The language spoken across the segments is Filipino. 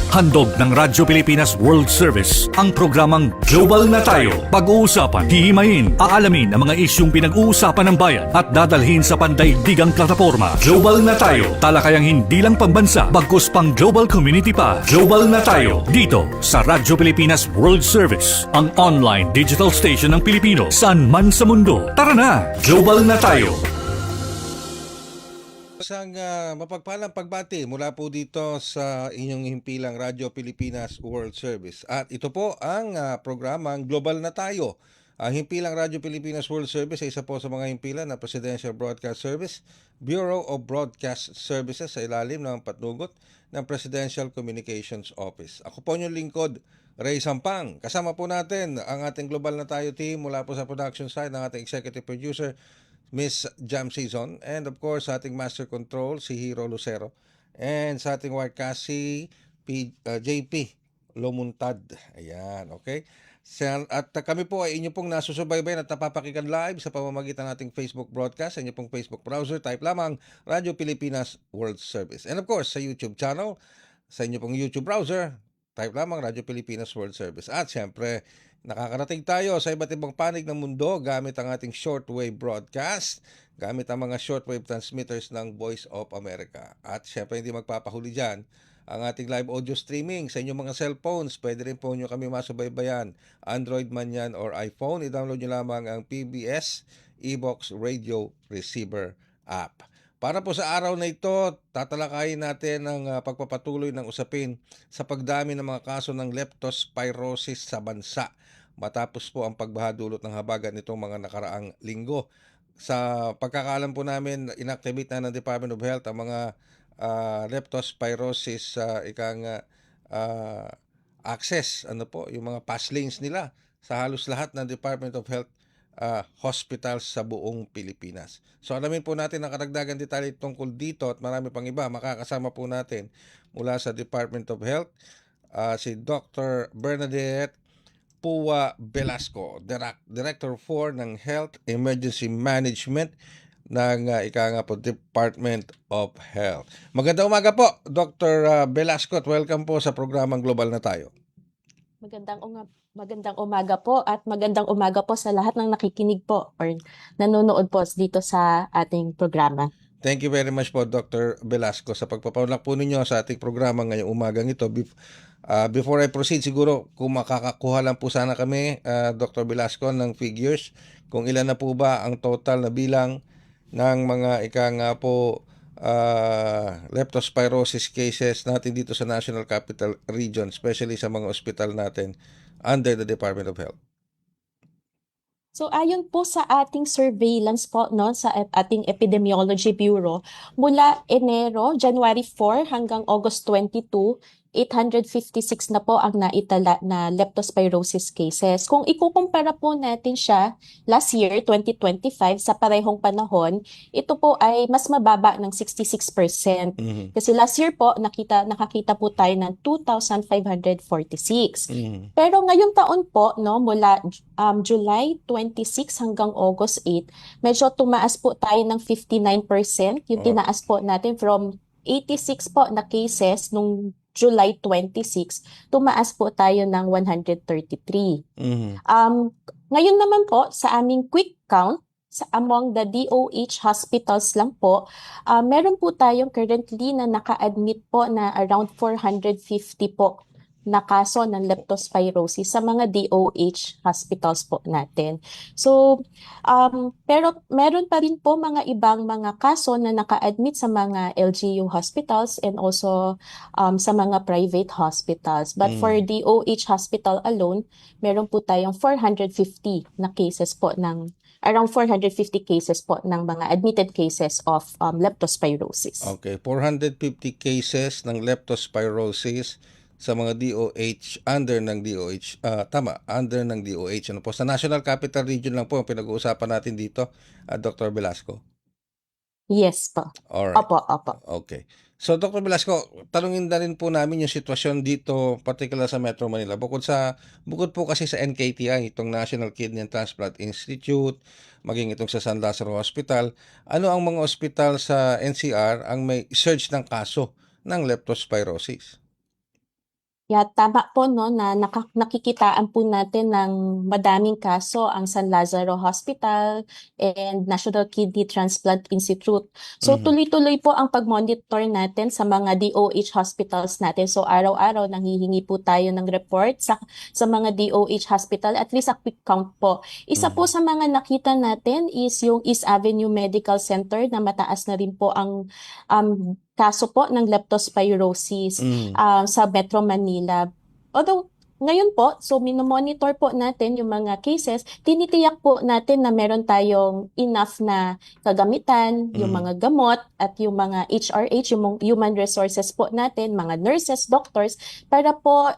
Handog ng Radyo Pilipinas World Service ang programang Global na Tayo. Pag-uusapan, hihimayin, aalamin ang mga isyung pinag-uusapan ng bayan at dadalhin sa pandaigdigang plataforma. Global na Tayo. Talakayang hindi lang pambansa, bagkus pang global community pa. Global na Tayo. Dito sa Radyo Pilipinas World Service, ang online digital station ng Pilipino saan man sa mundo. Tara na! Global na Tayo. Isang mapagpalang pagbati mula po dito sa inyong himpilang Radyo Pilipinas World Service. At ito po ang programang Global na Tayo. Ang himpilang Radyo Pilipinas World Service ay isa po sa mga himpilan na Presidential Broadcast Service, Bureau of Broadcast Services sa ilalim ng patnugot ng Presidential Communications Office. Ako po inyong lingkod, Ray Sampang. Kasama po natin ang ating Global na Tayo team mula po sa production side ng ating executive producer, Miss Jam Season, and of course sa ating Master Control si Hero Lucero, and sa ating webcast si JP Lomuntad. Ayan, okay? At kami po ay inyo pong nasusubaybayan at napapakinggan live sa pamamagitan ng ating Facebook broadcast, sa inyo pong Facebook browser, type lamang Radyo Pilipinas World Service. And of course sa YouTube channel, sa inyo pong YouTube browser, type lamang Radyo Pilipinas World Service. At syempre, nakakarating tayo sa iba't ibang panig ng mundo gamit ang ating shortwave broadcast, gamit ang mga shortwave transmitters ng Voice of America. At syempre hindi magpapahuli dyan ang ating live audio streaming sa inyong mga cellphones. Pwede rin po nyo kami masubaybayan, Android man yan or iPhone. I-download nyo lamang ang PBS eBox Radio Receiver app. Para po sa araw na ito, tatalakayin natin ang pagpapatuloy ng usapin sa pagdami ng mga kaso ng leptospirosis sa bansa matapos po ang pagbahadulot ng habagat nitong mga nakaraang linggo. Sa pagkakaalam po namin, inactivate na ng Department of Health ang mga leptospirosis access, yung mga pass lanes nila sa halos lahat ng Department of Health hospitals sa buong Pilipinas. So alamin po natin ang karagdagan detalye tungkol dito at marami pang iba. Makakasama po natin mula sa Department of Health si Dr. Bernadette Pua Velasco, Director 4 ng Health Emergency Management ng Department of Health. Magandang umaga po, Dr. Velasco, at welcome po sa programang Global na Tayo. Magandang umaga po at magandang umaga po sa lahat ng nakikinig po or nanonood po dito sa ating programa. Thank you very much po, Dr. Velasco, sa pagpapaunlak po ninyo sa ating programa ngayong umagang ito. Before I proceed, siguro kung makakakuha lang po sana kami, Dr. Velasco, ng figures kung ilan na po ba ang total na bilang ng mga leptospirosis cases natin dito sa National Capital Region, especially sa mga ospital natin under the Department of Health. So ayon po sa ating surveillance po sa ating Epidemiology Bureau, mula January 4 hanggang August 22, 856 na po ang naitala na leptospirosis cases. Kung ikukumpara po natin siya last year, 2025, sa parehong panahon, ito po ay mas mababa ng 66%. Mhm. Kasi last year po, nakakita po tayo ng 2,546. Mhm. Pero ngayong taon po, mula July 26 hanggang August 8, medyo tumaas po tayo ng 59%. Yung tinaas po natin from 86 po na cases nung July 26, tumaas po tayo ng 133. Mhm. Ngayon naman po, sa aming quick count, among the DOH hospitals lang po, meron po tayong currently na naka-admit po na around 450 po na kaso ng leptospirosis sa mga DOH hospitals po natin. So, pero meron pa rin po mga ibang mga kaso na naka-admit sa mga LGU hospitals and also sa mga private hospitals. But for DOH hospital alone, meron po tayong 450 na cases po around 450 cases po ng mga admitted cases of leptospirosis. Okay, 450 cases ng leptospirosis sa mga DOH, under ng DOH, under ng DOH. Ano po? Sa National Capital Region lang po ang pinag-uusapan natin dito, Dr. Velasco. Yes po. Alright. Opo. Okay. So, Dr. Velasco, tanungin na rin po namin yung sitwasyon dito, particular sa Metro Manila. Bukod po kasi sa NKTI, itong National Kidney and Transplant Institute, maging itong sa San Lazaro Hospital, ano ang mga ospital sa NCR ang may surge ng kaso ng leptospirosis? Yeah, tama po no na nakikitaan po natin ng madaming kaso ang San Lazaro Hospital and National Kidney Transplant Institute. So Mhm. tuloy-tuloy po ang pag-monitor natin sa mga DOH hospitals natin. So araw-araw nanghihingi po tayo ng report sa mga DOH hospital, at least a quick count po. Isa po Mhm. sa mga nakita natin is yung East Avenue Medical Center na mataas na rin po ang kaso po ng leptospirosis Mhm. sa Metro Manila. Although, ngayon po, so minomonitor po natin yung mga cases, tinitiyak po natin na meron tayong enough na kagamitan, yung Mhm. mga gamot at yung mga HRH, yung human resources po natin, mga nurses, doctors, para po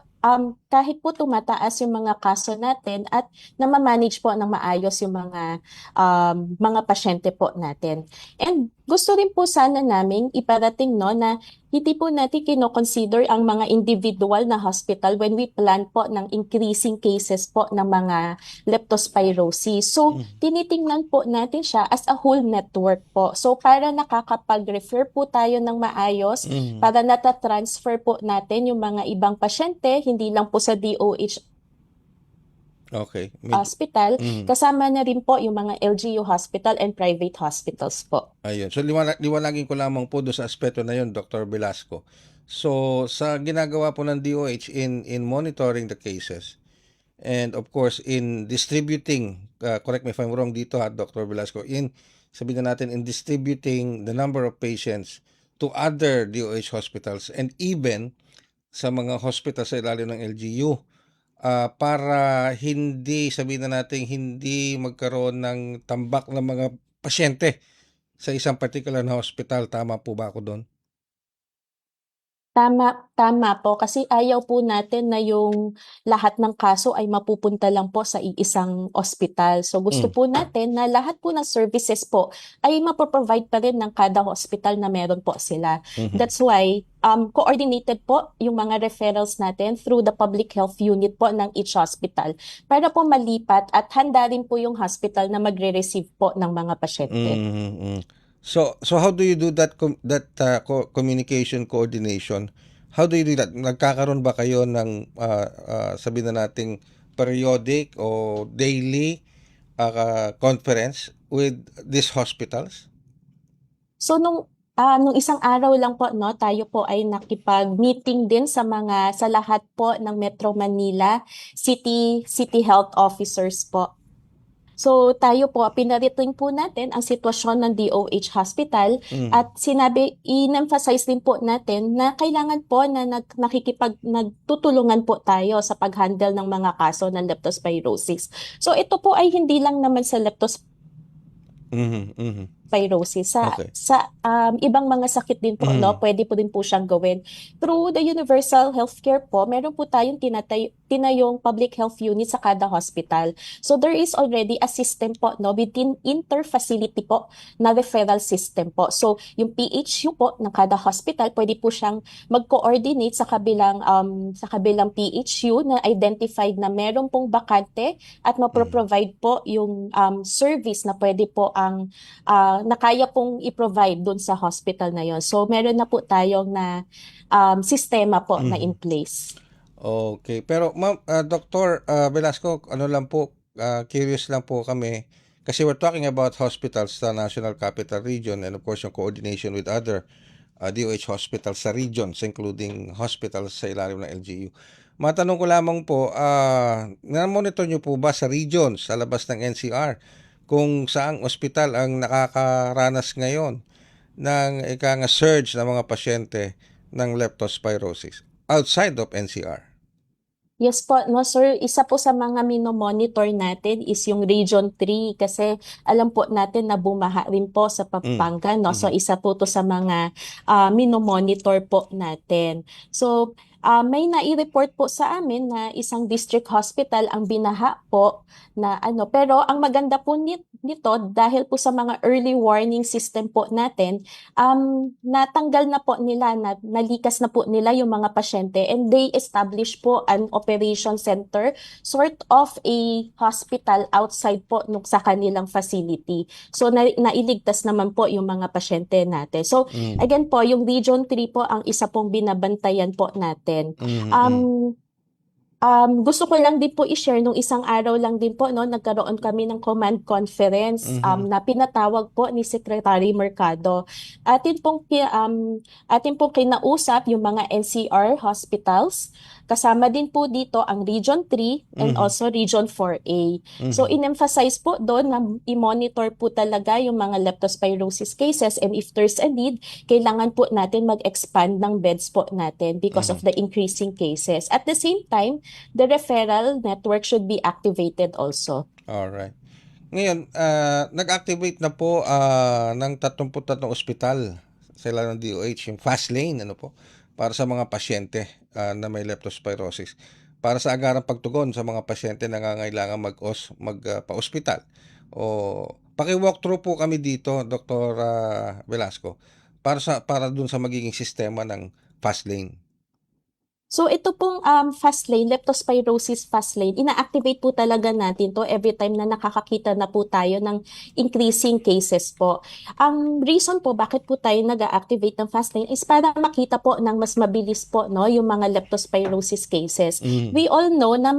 kahit po tumataas yung mga kaso natin at namamanage po ng maayos yung mga pasyente po natin. And gusto rin po sana naming iparating no na hindi po natin kino-consider ang mga individual na hospital when we plan po ng increasing cases po ng mga leptospirosis. So, Mhm. tinitingnan po natin siya as a whole network po. So, para nakakapag-refer po tayo ng maayos, Mhm. para nata-transfer po natin yung mga ibang pasyente, hindi lang po sa DOH Okay. hospital, Mhm. kasama na rin po yung mga LGU hospital and private hospitals po. Ayun. So liwanagin ko lamang po doon sa aspeto na 'yon, Dr. Velasco. So sa ginagawa po ng DOH in monitoring the cases and of course in distributing, correct me if I'm wrong dito ha, Dr. Velasco, in sabihin na natin in distributing the number of patients to other DOH hospitals and even sa mga hospital sa ilalim ng LGU, para hindi sabihin na natin hindi magkaroon ng tambak ng mga pasyente sa isang particular na hospital. Tama po ba ako doon? Tama po kasi ayaw po natin na yung lahat ng kaso ay mapupunta lang po sa iisang ospital. So gusto Mm. po natin na lahat po ng services po ay mapoprovide pa rin ng kada hospital na meron po sila. Mhm. That's why coordinated po yung mga referrals natin through the public health unit po ng each hospital para po malipat at handa rin po yung hospital na magre-receive po ng mga pasyente. Mhm, mm. So how do you do communication coordination? How do you do that? Nagkakaroon ba kayo ng sabihin na nating periodic o daily conference with these hospitals? So nung isang araw lang po no, tayo po ay nakipag-meeting din sa lahat po ng Metro Manila city health officers po. So tayo po, pinarating po natin ang sitwasyon ng DOH Hospital Mm. at in-emphasize din po natin na kailangan po na nagtutulungan po tayo sa pag-handle ng mga kaso ng leptospirosis. So ito po ay hindi lang naman sa leptospirosis, Mhm, mhm. sa Okay. sa ibang mga sakit din po no, Mhm. pwede po din po siyang gawin. Through the universal healthcare po, meron po tayong tinayong public health unit sa kada hospital. So there is already a system po no within inter-facility po na referral system po. So yung PHU po ng kada hospital, pwede po siyang mag-coordinate sa kabilang PHU na identified na meron pong bakante at mapro-provide po yung service na pwede po na kaya pong i-provide dun sa hospital na yon. So, meron na po tayong sistema po na in Mhm. place. Okay. Pero ma'am, Dr. Velasco, ano lang po, curious lang po kami kasi we're talking about hospitals sa National Capital Region and of course yung coordination with other DOH hospitals sa regions including hospitals sa ilalim ng LGU. Matanong ko lamang po, na-monitor nyo po ba sa regions sa labas ng NCR kung saang ospital ang nakakaranas ngayon ng ika nga surge ng mga pasyente ng leptospirosis outside of NCR? Yes po, no sir, isa po sa mga minomonitor natin is yung Region 3 kasi alam po natin na bumaha rin po sa Mm. Pampanga, no? So Mhm. isa po to sa mga minomonitor po natin. So may nai-report po sa amin na isang district hospital ang binaha po na pero ang maganda po nito dahil po sa mga early warning system po natin, natanggal na po nila, nalikas na po nila yung mga pasyente and they establish po an operation center, sort of a hospital outside po sa kanilang facility. So nailigtas naman po yung mga pasyente natin. So Mm. again po, yung Region 3 po ang isa pong binabantayan po natin. natin. Mhm. Gusto ko lang din po i-share nung isang araw lang din po, no, nagkaroon kami ng command conference Mhm. na pinatawag po ni Secretary Mercado. Atin pong kinausap yung mga NCR hospitals. Kasama din po dito ang Region 3 and Mhm. also Region 4A. So Mhm. in-emphasize po doon na i-monitor po talaga yung mga leptospirosis cases, and if there's a need, kailangan po natin mag-expand ng beds po natin because of Mhm. the increasing cases. At the same time, the referral network should be activated also. Alright. Ngayon, nag-activate na po ng 33 ospital sila ng DOH, yung fast lane, ano po, para sa mga pasyente na may leptospirosis. Para sa agarang pagtugon sa mga pasyente na nangangailangan magpa-ospital. O paki-walk through po kami dito, Dr. Velasco, para dun sa magiging sistema ng fast lane. So ito pong fast lane, leptospirosis fast lane, ina-activate po talaga natin to every time na nakakakita na po tayo ng increasing cases po. Ang reason po bakit po tayo nag-activate ng fast lane is para makita po ng mas mabilis po, no, yung mga leptospirosis cases. Mhm. We all know na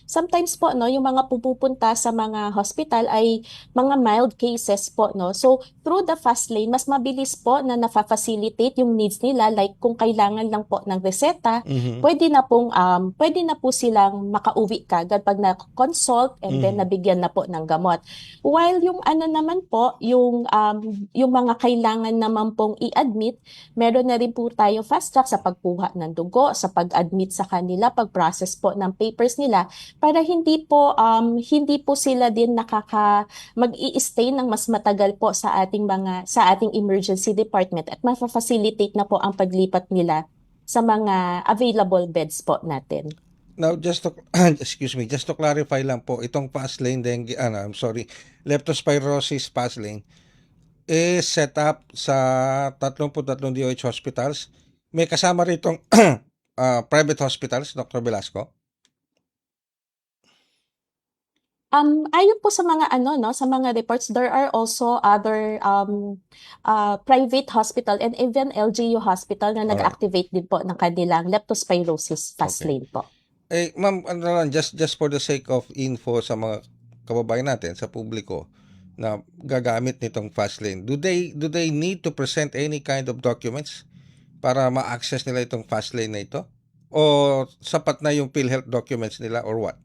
sometimes po, no, yung mga pupupunta sa mga hospital ay mga mild cases po, no. So through the fast lane, mas mabilis po na nafa-facilitate yung needs nila, like kung kailangan lang po ng reseta, Mhm. pwede na po silang makauwi kagad pag na-consult and then Mhm. nabigyan na po ng gamot. While yung ano naman po, yung mga kailangan naman pong i-admit, meron na rin po tayo fast track sa pagkuha ng dugo, sa pag-admit sa kanila, pag-process po ng papers nila para hindi po sila din mag-i-stay ng mas matagal po sa ating emergency department, at ma-facilitate na po ang paglipat nila sa mga available beds po natin. Now, just to excuse me, just to clarify lang po, itong fast lane dengue, I'm sorry, leptospirosis fast lane is set up sa 33 DOH hospitals. May kasama ritong private hospitals, Dr. Velasco. Ayon po sa mga sa mga reports, there are also other private hospital and even LGU hospital na Alright. nag-activate din po ng kanilang leptospirosis fast Okay. lane po. Ma'am, ano lang, just for the sake of info sa mga kababayan natin, sa publiko na gagamit nitong fast lane, do they need to present any kind of documents para ma-access nila itong fast lane na ito? O sapat na yung PhilHealth documents nila or what?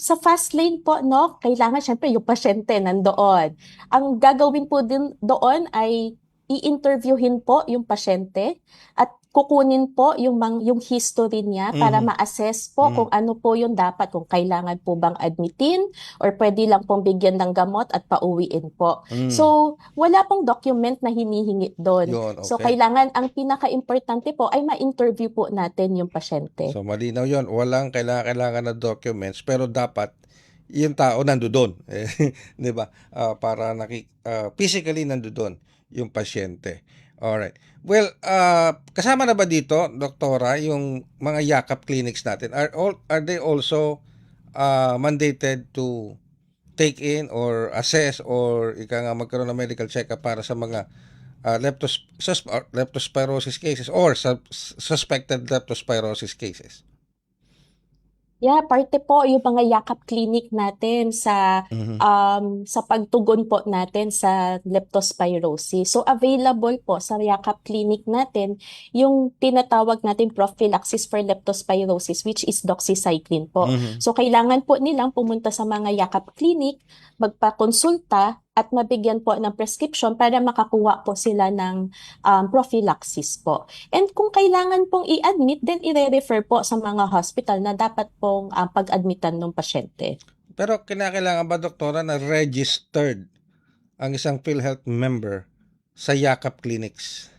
Sa fast lane po, no, kailangan syempre yung pasyente nandoon. Ang gagawin po din doon ay i-interviewin po yung pasyente at kukunin po yung history niya para Mhm. ma-assess po kung Mhm. ano po yung dapat, kung kailangan po bang admitin or pwede lang pong bigyan ng gamot at pauwiin po. Mm. So, wala pong document na hinihingi doon. Yun, So, okay. kailangan, ang pinaka-importante po ay ma-interview po natin yung pasyente. So malinaw yon. Walang kailangan na documents pero dapat yung tao nandoon. Eh, 'di ba? Para physically nandoon yung pasyente. Alright. Well, kasama na ba dito, doktora, yung mga yakap clinics natin? Are they also mandated to take in or assess or ika nga magkaroon ng medical check-up para sa mga leptospirosis cases or suspected leptospirosis cases? Yeah, parte po yung mga yakap clinic natin Mhm. sa pagtugon po natin sa leptospirosis. So available po sa yakap clinic natin yung tinatawag natin prophylaxis for leptospirosis, which is doxycycline po. Mhm. So kailangan po nilang pumunta sa mga yakap clinic, magpakonsulta at mabigyan po ng prescription para makakuha po sila ng prophylaxis po. And kung kailangan pong i-admit, then i-refer po sa mga hospital na dapat pong pag-admitan ng pasyente. Pero kinakailangan ba, doktora, na registered ang isang PhilHealth member sa yakap clinics?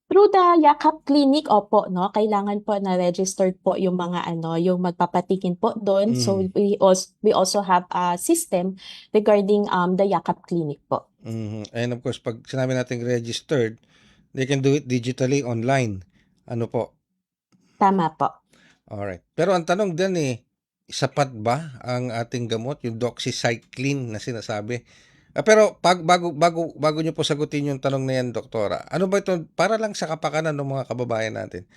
Through the Yakap Clinic, opo, no, kailangan po na registered po yung mga yung magpapatingin po doon. So Mhm. we also have a system regarding the Yakap Clinic po. Mhm. And of course, pag sinabi natin registered, they can do it digitally online. Ano po? Tama po. Alright. Pero ang tanong din sapat ba ang ating gamot, yung doxycycline na sinasabi? Pero bago niyo po sagutin yung tanong na yan, doktora, ano ba ito, para lang sa kapakanan ng mga kababayan natin,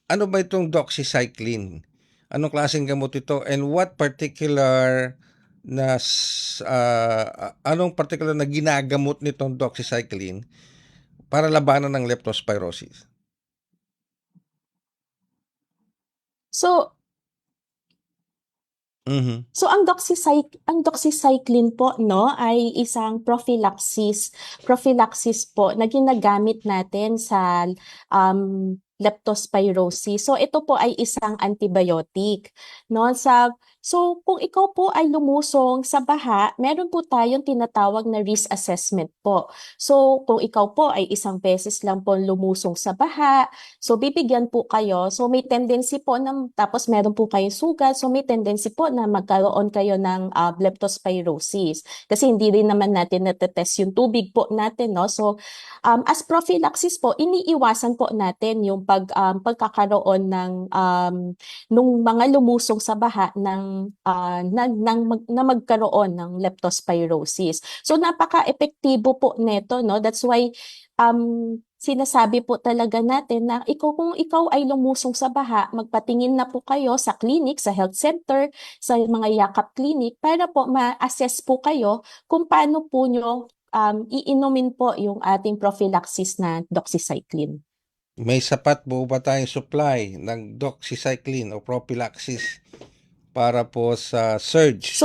ano ba itong doxycycline? Anong klaseng gamot ito and what particular anong particular na ginagamot nitong doxycycline para labanan ng leptospirosis? So, Mhm. So ang doxycycline po no ay isang prophylaxis po na ginagamit natin sa leptospirosis. So ito po ay isang antibiotic no so kung ikaw po ay lumusong sa baha, meron po tayong tinatawag na risk assessment po. So kung ikaw po ay isang beses lang po lumusong sa baha, so bibigyan po kayo. So may tendency po tapos meron po kayong sugat, so may tendency po na magkaroon kayo ng leptospirosis. Kasi hindi rin naman natin natetest yung tubig po natin, no? So as prophylaxis po, iniiwasan po natin yung pagkakaroon nung mga lumusong sa baha na magkaroon ng leptospirosis. So napaka-epektibo po neto, no? That's why sinasabi po talaga natin na kung ikaw ay lumusong sa baha, magpatingin na po kayo sa clinic, sa health center, sa mga yakap clinic para po ma-assess po kayo kung paano po nyo iinumin po yung ating prophylaxis na doxycycline. May sapat po ba tayong supply ng doxycycline o prophylaxis para po sa surge?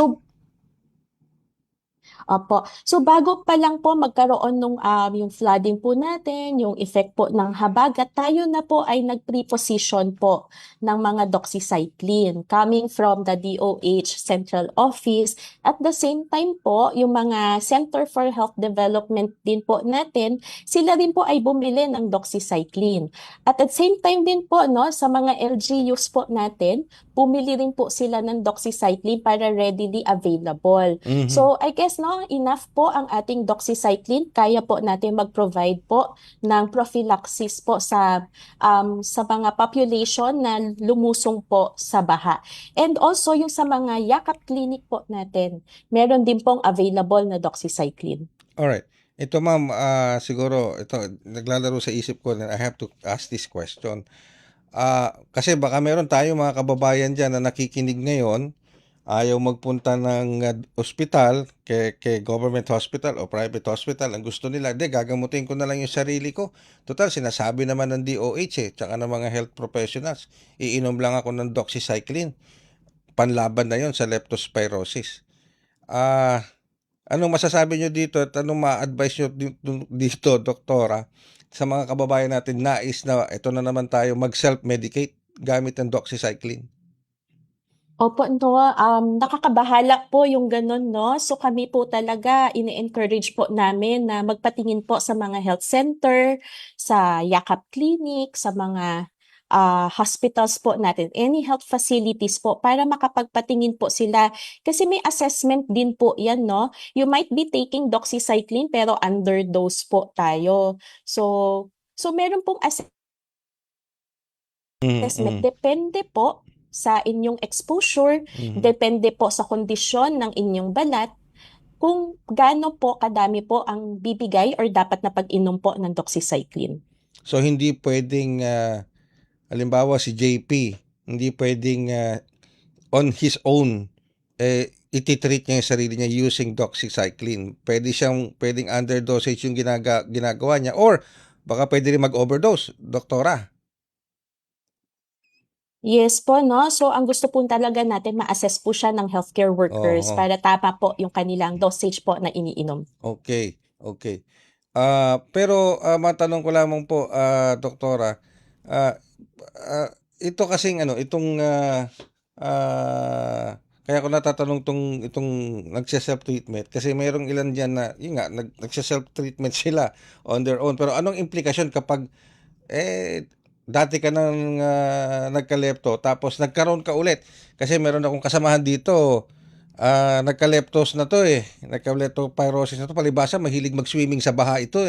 Opo. So bago pa lang po magkaroon nung yung flooding po natin, yung effect po ng habagat, tayo na po ay nag-preposition po ng mga doxycycline coming from the DOH Central Office. At the same time po, yung mga Center for Health Development din po natin, sila rin po ay bumili ng doxycycline. At the same time din po, no, sa mga LGUs po natin, bumili rin po sila ng doxycycline para readily available. Mhm. So I guess no, enough po ang ating doxycycline. Kaya po natin mag-provide po ng prophylaxis po sa mga population na lumusong po sa baha. And also yung sa mga yakap clinic po natin, meron din pong available na doxycycline. Alright. Ito ma'am, siguro ito naglalaro sa isip ko na I have to ask this question. Kasi baka meron tayong mga kababayan diyan na nakikinig ngayon, ayaw magpunta ng ospital, kay government hospital o private hospital. Ang gusto nila, gagamutin ko na lang yung sarili ko. Total, sinasabi naman ng DOH tsaka ng mga health professionals, iinom lang ako ng doxycycline. Panlaban na yon sa leptospirosis. Anong masasabi nyo dito at anong ma-advise nyo dito, doktora, sa mga kababayan natin nais na ito na naman tayo mag-self-medicate gamit ng doxycycline? Opo, no, nakakabahala po yung ganun, no? So kami po talaga, ini-encourage po namin na magpatingin po sa mga health center, sa yakap clinic, sa mga hospitals po natin, any health facilities po, para makapagpatingin po sila. Kasi may assessment din po yan, no? You might be taking doxycycline pero underdose po tayo. So meron pong assessment. Depende po sa inyong exposure, depende po sa kondisyon ng inyong balat, kung gaano po kadami po ang bibigay or dapat na pag-inom po ng doxycycline. So, hindi pwedeng, halimbawa si JP, hindi pwedeng on his own, ititreat niya yung sarili niya using doxycycline. Pwedeng underdosage yung ginagawa niya or baka pwede rin mag-overdose, doktora. Yes po, no? So, ang gusto po talaga natin, ma-assess po siya ng healthcare workers Oo. para tama po yung kanilang dosage po na iniinom. Okay. Pero matanong ko lamang po, doktora, ito kasing kaya ko natatanong itong nagse-self-treatment kasi mayroong ilan diyan na yun nga nagse-self-treatment sila on their own. Pero anong implikasyon kapag dati ka nang nagka-lepto tapos nagkaroon ka ulit? Kasi meron akong kasamahan dito, nagka-leptos na to nagka-leptospirosis na to, palibhasa mahilig mag-swimming sa baha ito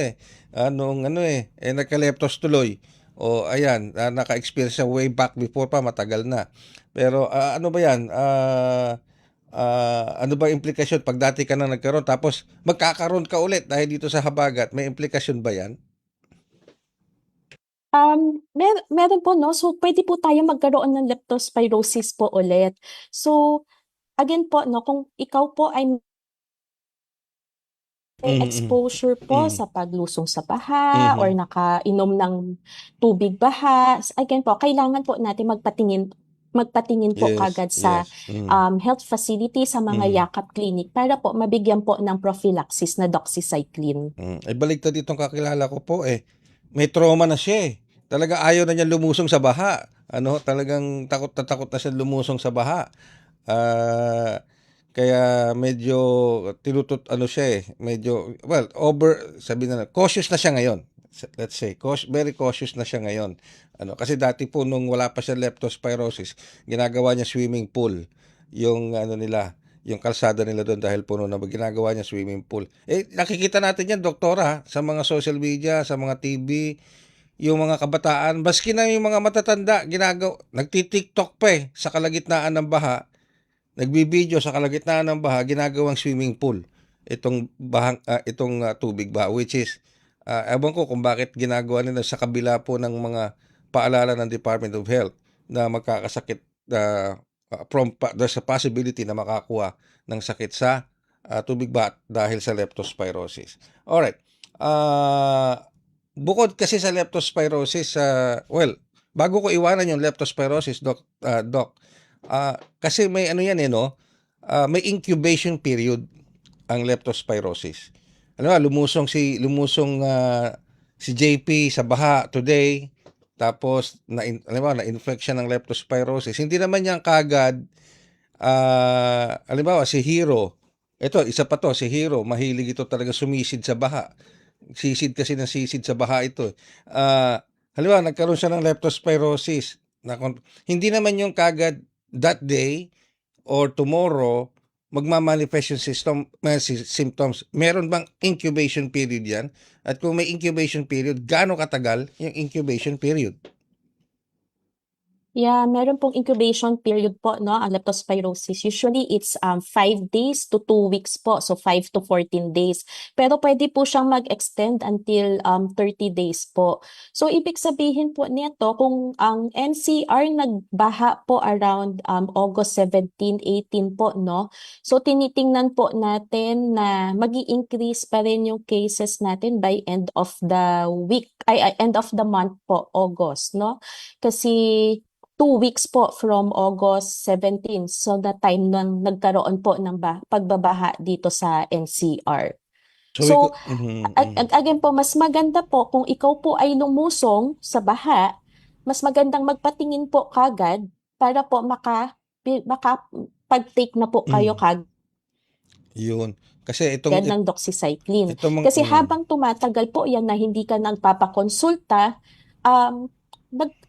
nagka-leptos tuloy. O ayan, naka-experience siya way back before pa, matagal na. Pero ano ba yan? Ano ba implikasyon pag dati ka na nagkaroon tapos magkakaroon ka ulit dahil dito sa habagat? May implikasyon ba yan? Meron po, no? So, pwede po tayo magkaroon ng leptospirosis po ulit. So, again po, no, kung ikaw po ay may Mhm, exposure po mhm, sa paglusong sa baha or mhm. nakainom ng tubig baha, again po, kailangan po natin magpatingin po Yes, kagad sa yes. Mhm, health facility, sa mga mhm, yakap clinic para po mabigyan po ng prophylaxis na doxycycline. Ay baliktad itong kakilala ko po eh. May trauma na siya eh. Talaga ayaw na niya lumusong sa baha. Ano, talagang takot na siya lumusong sa baha. Ah, kaya medyo ano siya eh, medyo well, sabi na cautious na siya ngayon. Let's say, very cautious na siya ngayon. Ano, kasi dati po nung wala pa siya leptospirosis, ginagawa niya swimming pool yung ano nila, yung kalsada nila doon dahil puno na ginagawa niya swimming pool. Eh nakikita natin yan, doktora, sa mga social media, sa mga TV, yung mga kabataan, baski na yung mga matatanda, nagti-TikTok pa eh sa kalagitnaan ng baha, nagbibideo sa kalagitnaan ng baha, ginagawang swimming pool. Itong tubig ba, which is ewan ko kung bakit ginagawa nila sa kabila po ng mga paalala ng Department of Health na magkakasakit, there's a possibility na makakuha ng sakit sa tubig ba dahil sa leptospirosis. Alright. Bukod kasi sa leptospirosis, well, bago ko iwanan yung leptospirosis, Doc, kasi may ano yan eh, no? May incubation period ang leptospirosis. Ano ba, lumusong si JP sa baha today, tapos alam mo, na-infect siya ng leptospirosis. Hindi naman yan kagad, alam mo, si Hero, ito, isa pa to, si Hero, mahilig ito talaga sumisid sa baha. Sisid kasi ng sisid sa baha ito. Halimbawa, nagkaroon siya ng leptospirosis. Hindi naman yung kagad that day or tomorrow magmamanifest yung symptoms. Meron bang incubation period yan? At kung may incubation period, gaano katagal yung incubation period? Yeah, meron pong incubation period po, no, ang leptospirosis. Usually, it's 5 days to 2 weeks po. So, 5 to 14 days. Pero pwede po siyang mag-extend until 30 days po. So, ibig sabihin po nito, kung ang NCR nagbaha po around August 17, 18 po, no? So, tinitingnan po natin na magi-increase pa rin yung cases natin by end of the week, end of the month po, August, no? Kasi 2 weeks po from August 17. So, the time nang nagkaroon po ng pagbabaha dito sa NCR. So, we So, could, mhm, mhm. again po, mas maganda po kung ikaw po ay lumusong sa baha, mas magandang magpatingin po kagad para po makapag-take na po kayo Mm, kagad yun. Kasi itong, ng doxycycline. itong, Kasi habang tumatagal po yan na hindi ka nagpapakonsulta, um,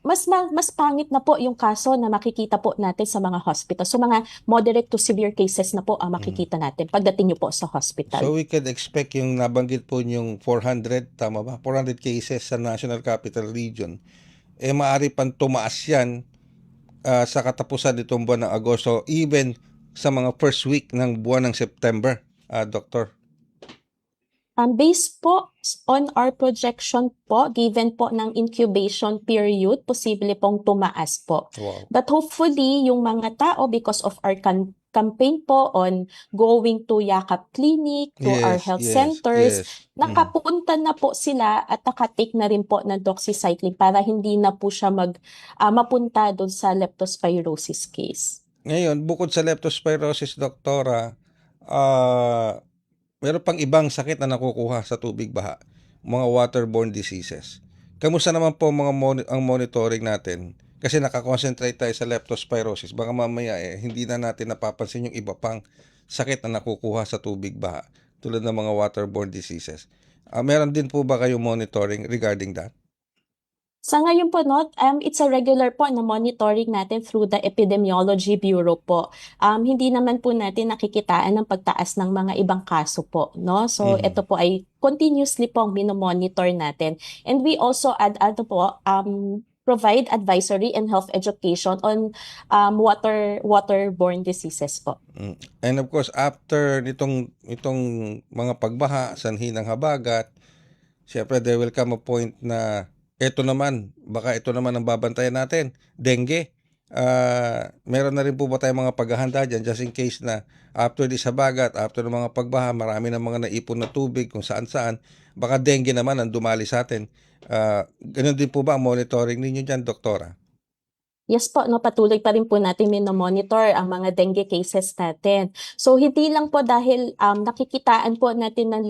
mas pangit na po yung kaso na makikita po natin sa mga hospital. So mga moderate to severe cases na po ang mm. makikita natin pagdating niyo po sa So hospital. we could expect yung nabanggit po yung 400, tama ba? 400 cases sa National Capital Region. Eh maaari pang tumaas yan sa katapusan nitong buwan ng Agosto, even sa mga first week ng buwan ng September, Doctor. Based po on our projection po, given po ng incubation period, posible pong tumaas po. Wow. But hopefully, yung mga tao, because of our campaign po on going to Yakap Clinic, to our Yes, health yes, centers, yes. nakapunta na po sila at nakatake na rin po ng doxycycline para hindi na po siya mapunta doon sa leptospirosis case. Ngayon, bukod sa leptospirosis, Doktora, ah meron pang ibang sakit na nakukuha sa tubig baha, mga waterborne diseases. Kamusta naman po ang monitoring natin? Kasi nakakonsentrate tayo sa leptospirosis. Baka mamaya hindi na natin napapansin yung iba pang sakit na nakukuha sa tubig baha, tulad ng mga waterborne diseases. Meron din po ba kayong monitoring regarding that? Sa ngayon po, no, it's a regular po na monitoring natin through the Epidemiology Bureau po. Hindi naman po natin nakikitaan ng pagtaas ng mga ibang kaso po, no? So, Mhm. ito po ay continuously po ang minomonitor natin. And we also add, po, provide advisory and health education on waterborne diseases po. And of course, after itong mga pagbaha, sanhi ng habagat, siyempre there will come a point na baka ito naman ang babantayan natin, dengue. Meron na rin po ba tayong mga paghahanda dyan just in case na after this habagat, after ng mga pagbaha, marami ng mga naipon na tubig kung saan-saan, baka dengue naman ang dumali sa atin. Ganun din po ba ang monitoring ninyo dyan, Doktora? Yes po, no, patuloy pa rin po natin monitor ang mga dengue cases natin. So hindi lang po dahil nakikitaan po natin ng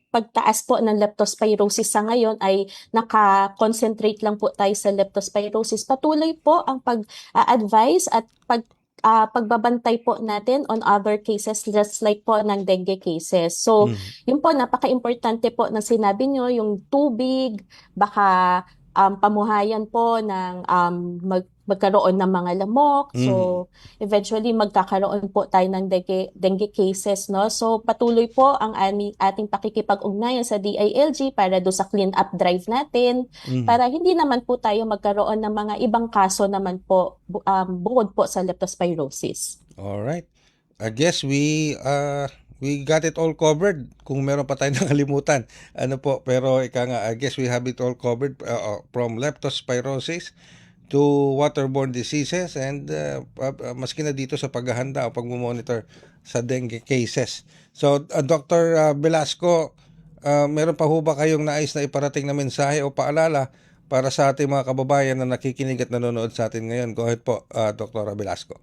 pagtaas po ng leptospirosis sa ngayon ay naka-concentrate lang po tayo sa leptospirosis. Patuloy po ang pag-advise at pagbabantay po natin on other cases just like po ng dengue cases. So yun po, napaka-importante po na sinabi nyo, yung tubig, baka pamuhayan po ng magkaroon ng mga lamok. So, eventually, magkakaroon po tayo ng dengue cases, no? So, patuloy po ang ating pakikipag-ugnayan sa DILG para do sa clean-up drive natin, para hindi naman po tayo magkaroon ng mga ibang kaso naman po bukod po sa leptospirosis. Alright. I guess we got it all covered. Kung meron pa tayong nakalimutan. Pero I guess we have it all covered from leptospirosis to waterborne diseases and maski na dito sa paghahanda o pagmumonitor sa dengue cases. So, Dr. Velasco, meron pa ho ba kayong nais na iparating na mensahe o paalala para sa ating mga kababayan na nakikinig at nanonood sa atin ngayon? Go ahead po, Dr. Velasco.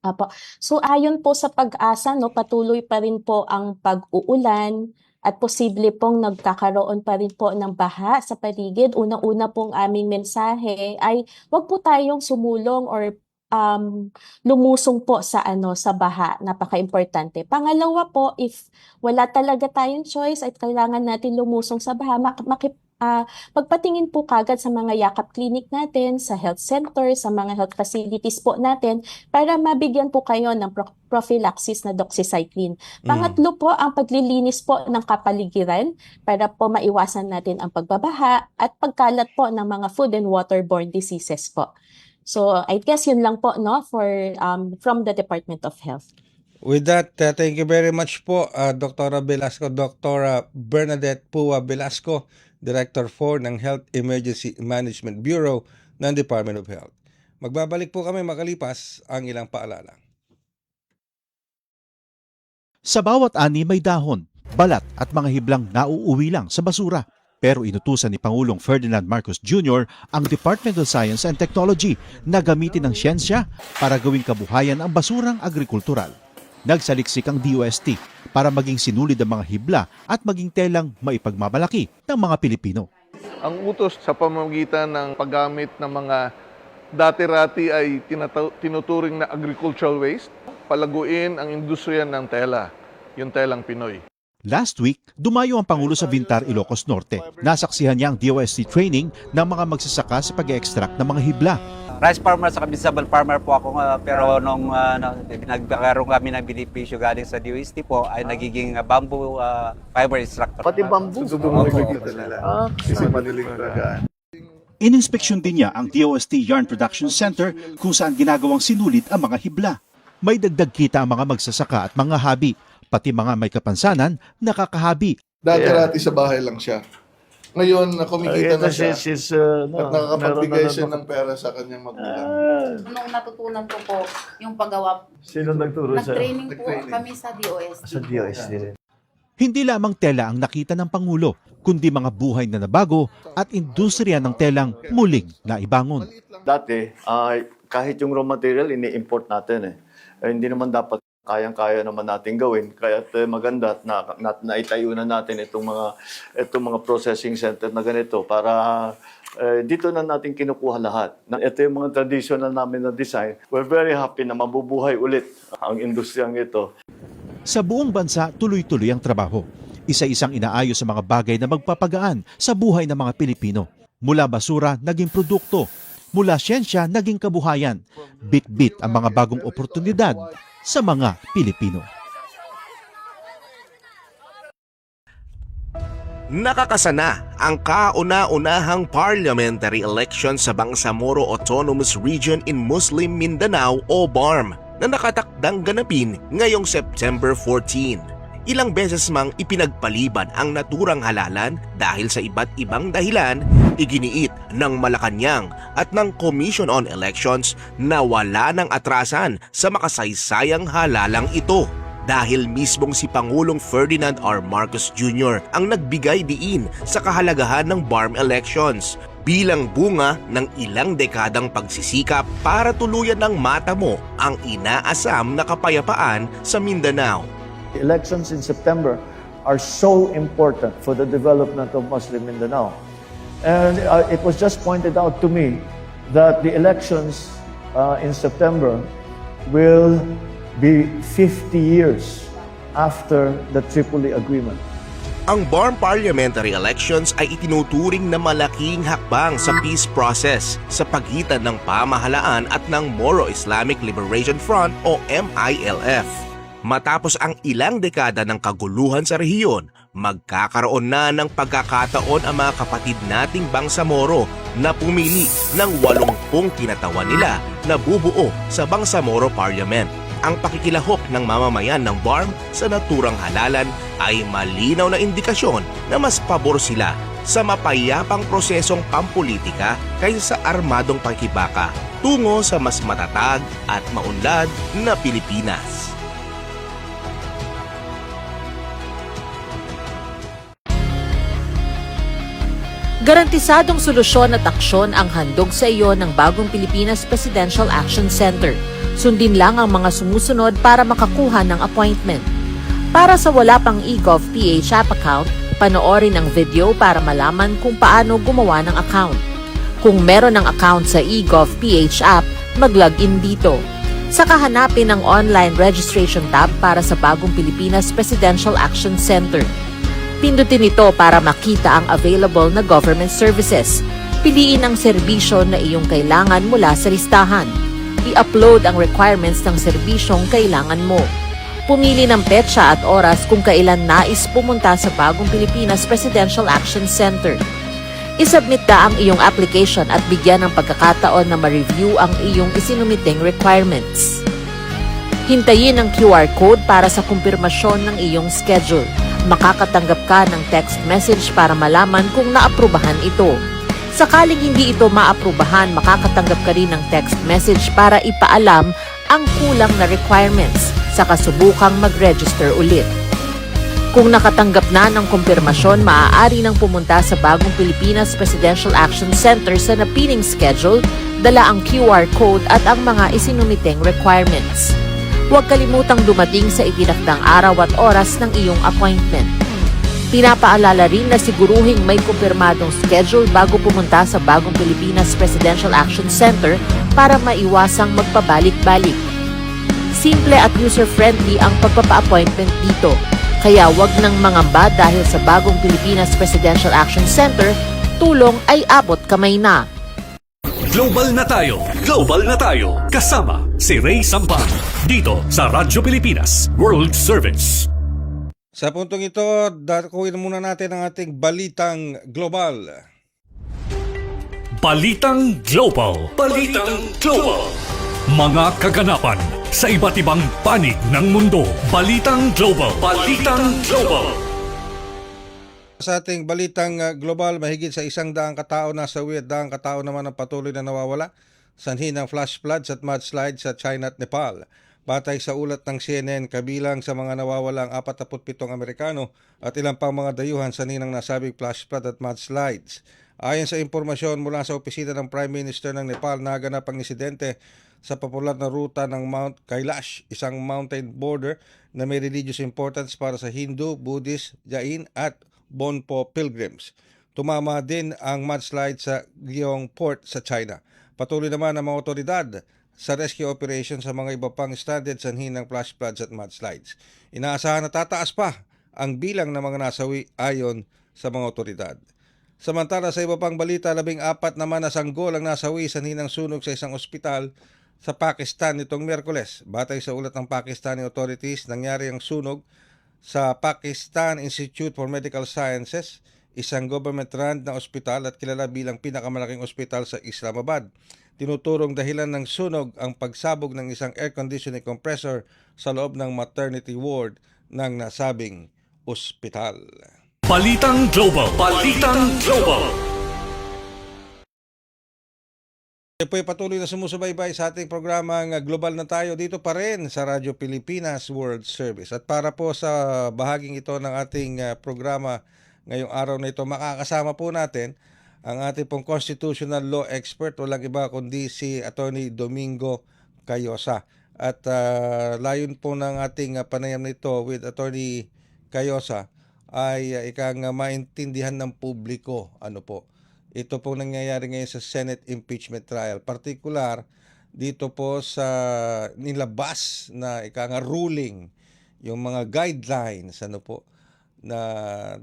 Apo. So ayon po sa pag-asa, no, patuloy pa rin po ang pag-uulan at posible pong nagkakaroon pa rin po ng baha sa paligid. Unang-una pong aming mensahe ay wag po tayong sumulong or lumusong po sa sa baha. Napaka-importante. Pangalawa po, if wala talaga tayong choice at kailangan natin lumusong sa baha, magpatingin po kagad sa mga yakap clinic natin, sa health center, sa mga health facilities po natin para mabigyan po kayo ng prophylaxis na doxycycline. Pangatlo po, ang paglilinis po ng kapaligiran para po maiwasan natin ang pagbabaha at pagkalat po ng mga food and waterborne diseases po. So, I guess yun lang po, no, from the Department of Health. With that, thank you very much po, Dr. Velasco, Dr. Bernadette Pua Velasco, Director 4 ng Health Emergency Management Bureau ng Department of Health. Magbabalik po kami makalipas ang ilang paalala. Sa bawat ani may dahon, balat at mga hiblang nauuwi lang sa basura. Pero inutusan ni Pangulong Ferdinand Marcos Jr. ang Department of Science and Technology na gamitin ang siyensya para gawing kabuhayan ang basurang agrikultural. Nagsaliksik ang DOST para maging sinulid ang mga hibla at maging telang maipagmamalaki ng mga Pilipino. Ang utos sa pamamagitan ng paggamit ng mga dati-rati ay tinuturing na agricultural waste, palaguin ang industriya ng tela, yung telang Pinoy. Last week, dumayo ang Pangulo sa Vintar, Ilocos Norte. Nasaksihan niya ang DOST training ng mga magsasaka sa pag-extract ng mga hibla. Rice farmer sa vegetable farmer po ako pero nung nagkaroon kami ng benepisyo galing sa DOST po ay nagiging bamboo fiber extractor. Pati bamboo. Ininspeksyon din niya ang DOST Yarn Production Center kung saan ginagawang sinulit ang mga hibla. May dagdag kita ang mga magsasaka at mga habi, pati mga may kapansanan nakakahabi. Dati-rati sa bahay lang siya. Ngayon, kumikita na siya at nakakapagbigay siya ng pera sa kanyang magulang. Nung natutunan ko po yung paggawa, Sino nagturo sa... nag-training po kami sa DOST. Sa DOST rin. Hindi lamang tela ang nakita ng Pangulo, kundi mga buhay na nabago at industriya ng telang muling naibangon. Dati, kahit yung raw material, ini-import natin hindi naman dapat kayang-kaya naman natin gawin. Kaya maganda na naitayo na natin itong mga processing center na ganito para dito na natin kinukuha lahat. Ito yung mga traditional namin na design. We're very happy na mabubuhay ulit ang industriyang ito. Sa buong bansa, tuloy-tuloy ang trabaho. Isa-isang inaayos sa mga bagay na magpapagaan sa buhay ng mga Pilipino. Mula basura, naging produkto. Mula siyensya, naging kabuhayan. Bit-bit ang mga bagong oportunidad sa mga Pilipino. Nakakasana ang kauna-unahang parliamentary election sa Bangsamoro Autonomous Region in Muslim Mindanao o BARM na nakatakdang ganapin ngayong September 14. Ilang beses mang ipinagpaliban ang naturang halalan dahil sa iba't ibang dahilan, iginiit ng Malacanang at ng Commission on Elections na wala ng atrasan sa makasaysayang halalang ito. Dahil mismong si Pangulong Ferdinand R. Marcos Jr. ang nagbigay diin sa kahalagahan ng BARM elections bilang bunga ng ilang dekadang pagsisikap para tuluyan ng matamo ang inaasam na kapayapaan sa Mindanao. The elections in September are so important for the development of Muslim Mindanao. And it was just pointed out to me that the elections in September will be 50 years after the Tripoli Agreement. Ang BARM parliamentary elections ay itinuturing na malaking hakbang sa peace process sa pagitan ng pamahalaan at ng Moro Islamic Liberation Front o MILF. Matapos ang ilang dekada ng kaguluhan sa rehiyon, magkakaroon na ng pagkakataon ang mga kapatid nating Bangsamoro na pumili ng 80 kinatawan nila na bubuo sa Bangsamoro Parliament. Ang pakikilahok ng mamamayan ng BARM sa naturang halalan ay malinaw na indikasyon na mas pabor sila sa mapayapang prosesong pampolitika kaysa sa armadong pakikibaka tungo sa mas matatag at maunlad na Pilipinas. Garantisadong solusyon at aksyon ang handog sa iyo ng Bagong Pilipinas Presidential Action Center. Sundin lang ang mga sumusunod para makakuha ng appointment. Para sa wala pang eGov.ph app account, panoorin ang video para malaman kung paano gumawa ng account. Kung meron ng account sa eGov.ph app, mag-login dito. Saka hanapin ang online registration tab para sa Bagong Pilipinas Presidential Action Center. Pindutin ito para makita ang available na government services. Piliin ang serbisyo na iyong kailangan mula sa listahan. I-upload ang requirements ng serbisyong kailangan mo. Pumili ng petsa at oras kung kailan nais pumunta sa Bagong Pilipinas Presidential Action Center. I-submit na ang iyong application at bigyan ng pagkakataon na ma-review ang iyong isinumiting requirements. Hintayin ang QR code para sa kumpirmasyon ng iyong schedule. Makakatanggap ka ng text message para malaman kung naaprubahan ito. Sakaling hindi ito maaprubahan, makakatanggap ka rin ng text message para ipaalam ang kulang na requirements sa kasubukang mag-register ulit. Kung nakatanggap na ng kumpirmasyon, maaari nang pumunta sa Bagong Pilipinas Presidential Action Center sa napiling schedule, dala ang QR code at ang mga isinumiteng requirements. Huwag kalimutang dumating sa itinakdang araw at oras ng iyong appointment. Pinapaalala rin na siguruhing may kumpirmadong schedule bago pumunta sa Bagong Pilipinas Presidential Action Center para maiwasang magpabalik-balik. Simple at user-friendly ang pagpapa-appointment dito, kaya wag nang mangamba dahil sa Bagong Pilipinas Presidential Action Center, tulong ay abot kamay na. Global na tayo! Global na tayo! Kasama si Ray Sampan dito sa Radyo Pilipinas World Service. Sa puntong ito, dakuin muna natin ang ating balitang global. Balitang Global! Balitang Global! Mga kaganapan sa iba't ibang panig ng mundo. Balitang Global! Balitang Global! Sa ating balitang global, mahigit sa 100 katao nasawi at 100 katao naman ang patuloy na nawawala sanhi ng flash floods at mudslides sa China at Nepal. Batay sa ulat ng CNN, kabilang sa mga nawawala ang 47 Amerikano at ilang pang mga dayuhan sanhi ng nasabing flash flood at mudslides. Ayon sa impormasyon mula sa opisina ng Prime Minister ng Nepal, naganap ang insidente sa popular na ruta ng Mount Kailash, isang mountain border na may religious importance para sa Hindu, Buddhist, Jain at Bonpo pilgrims. Tumama din ang mudslide sa Gyeong Port sa China. Patuloy naman ang mga otoridad sa rescue operation sa mga iba pang stranded sanhi ng flash floods at mudslides. Inaasahan na tataas pa ang bilang ng mga nasawi ayon sa mga otoridad. Samantala sa iba pang balita, 14 naman na sanggol ang nasawi sanhi ng sunog sa isang ospital sa Pakistan nitong Miyerkules. Batay sa ulat ng Pakistani authorities, nangyari ang sunog sa Pakistan Institute for Medical Sciences, isang government-run na ospital at kilala bilang pinakamalaking ospital sa Islamabad. Tinuturong dahilan ng sunog ang pagsabog ng isang air conditioning compressor sa loob ng maternity ward ng nasabing ospital. Balitang Global. Balitang Global. Ito po'y patuloy na sumusubaybay sa ating programang Global na Tayo dito pa rin sa Radyo Pilipinas World Service. At para po sa bahaging ito ng ating programa ngayong araw na ito, makakasama po natin ang ating pong constitutional law expert, walang iba kundi si Attorney Domingo Cayosa. At layon po ng ating panayam nito with Attorney Cayosa ay ikang maintindihan ng publiko ito po nangyayari ngayon sa Senate impeachment trial. Partikular dito po sa nilabas na ruling, yung mga guidelines na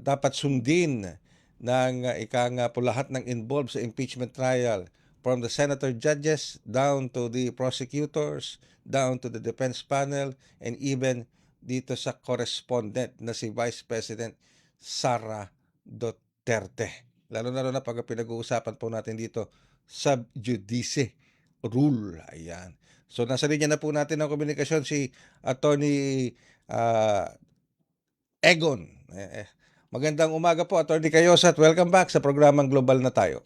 dapat sundin ng po lahat ng involved sa impeachment trial, from the senator judges down to the prosecutors, down to the defense panel, and even dito sa correspondent na si Vice President Sara Duterte. Lalo na pag pinag-uusapan po natin dito, sub judice rule. Ayan. So nasa linya na po natin ng komunikasyon si Attorney Egon. Magandang umaga po, Attorney Cayosa, at welcome back sa programang Global na Tayo.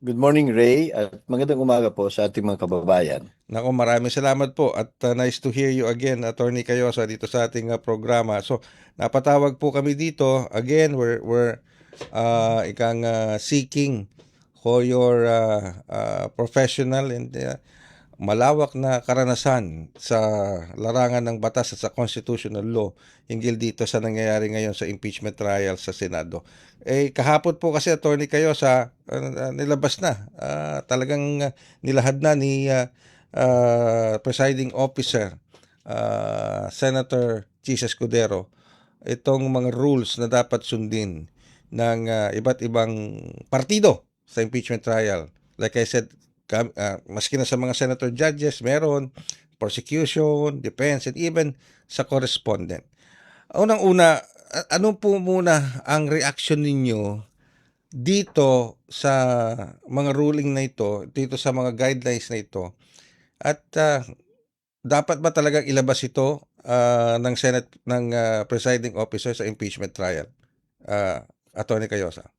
Good morning, Ray, at magandang umaga po sa ating mga kababayan. Nako, maraming salamat po at nice to hear you again, Attorney Cayosa, dito sa ating programa. So, napatawag po kami dito. Again, we're seeking for your professional and malawak na karanasan sa larangan ng batas at sa constitutional law hinggil dito sa nangyayari ngayon sa impeachment trial sa Senado. Kahapon po kasi, Attorney Cayosa, nilabas na. Talagang nilahad na ni presiding officer, Senator Chis Escudero, itong mga rules na dapat sundin ng iba't ibang partido sa impeachment trial. Like I said, maski na sa mga senator judges, meron prosecution, defense, and even sa correspondent. Unang-una, ano po muna ang reaction ninyo dito sa mga ruling na ito, dito sa mga guidelines na ito? At dapat ba talagang ilabas ito ng Senate, ng presiding officer sa impeachment trial? Attorney Cayosa.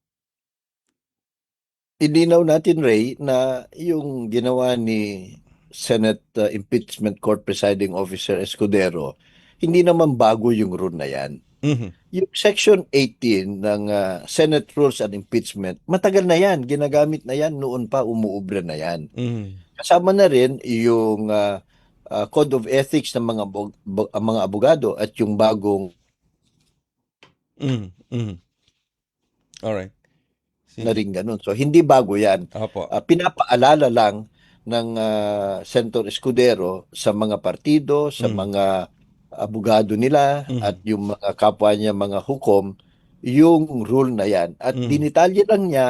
Ilinaw natin, Ray, na yung ginawa ni Senate Impeachment Court Presiding Officer Escudero, hindi naman bago yung rule na yan. Mhm. Yung Section 18 ng Senate Rules and Impeachment, matagal na yan, ginagamit na yan, noon pa umuubra na yan. Mhm. Kasama na rin yung Code of Ethics ng mga abogado at yung bagong Mhm. Mhm. Alright. na rin ganun. So, hindi bago yan. Opo. Pinapaalala lang ng Senator Escudero sa mga partido, sa mga abogado nila, at yung mga kapwa niya, mga hukom, yung rule na yan. At dinitalye lang niya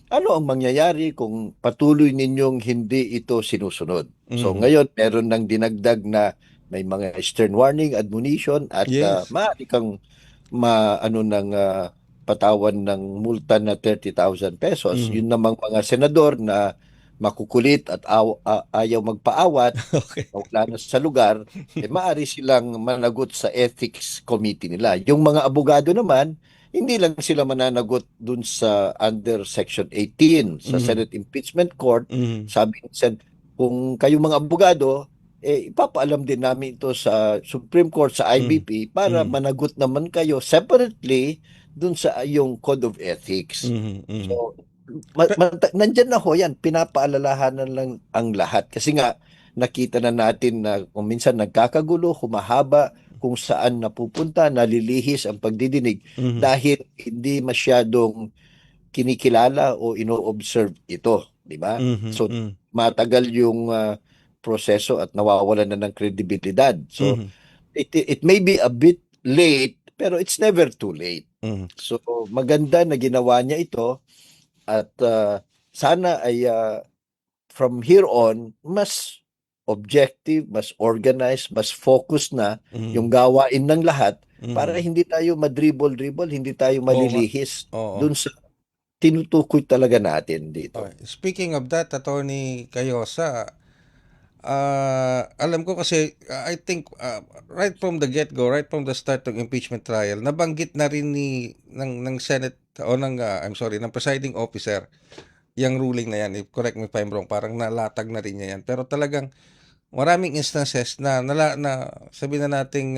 ano ang mangyayari kung patuloy ninyong hindi ito sinusunod. So ngayon, meron nang dinagdag na may mga stern warning, admonition, at Yes. maaari kang patawan ng multa na 30,000 pesos. Yun namang mga senador na makukulit at ayaw magpaawat, Okay. wala na sa lugar, maaari silang managot sa ethics committee nila. Yung mga abogado naman, hindi lang sila mananagot dun sa under Section 18 sa Senate Impeachment Court. Sabi ni Sen, kung kayo mga abogado, ipapaalam din namin ito sa Supreme Court, sa IBP, para managot naman kayo separately dun sa yung Code of Ethics. So, nandyan na ho yan, pinapaalalahanan lang ang lahat. Kasi nga, nakita na natin na kung minsan nagkakagulo, humahaba, kung saan napupunta, nalilihis ang pagdidinig dahil hindi masyadong kinikilala o ino-observe ito. Di ba? So, matagal yung proseso at nawawalan na ng kredibilidad. So, it may be a bit late, pero it's never too late. So, maganda na ginawa niya ito at sana ay from here on, mas objective, mas organized, mas focused na yung gawain ng lahat para hindi tayo madribble-dribble, hindi tayo malilihis Oo. dun sa tinutukoy talaga natin dito. Okay. Speaking of that, Attorney Cayosa, alam ko kasi, I think, right from the get-go, right from the start ng impeachment trial, nabanggit na rin ng Senate, o ng presiding officer, yung ruling na yan. Correct me if I'm wrong, parang nalatag na rin niya yan. Pero talagang maraming instances na sabi na nating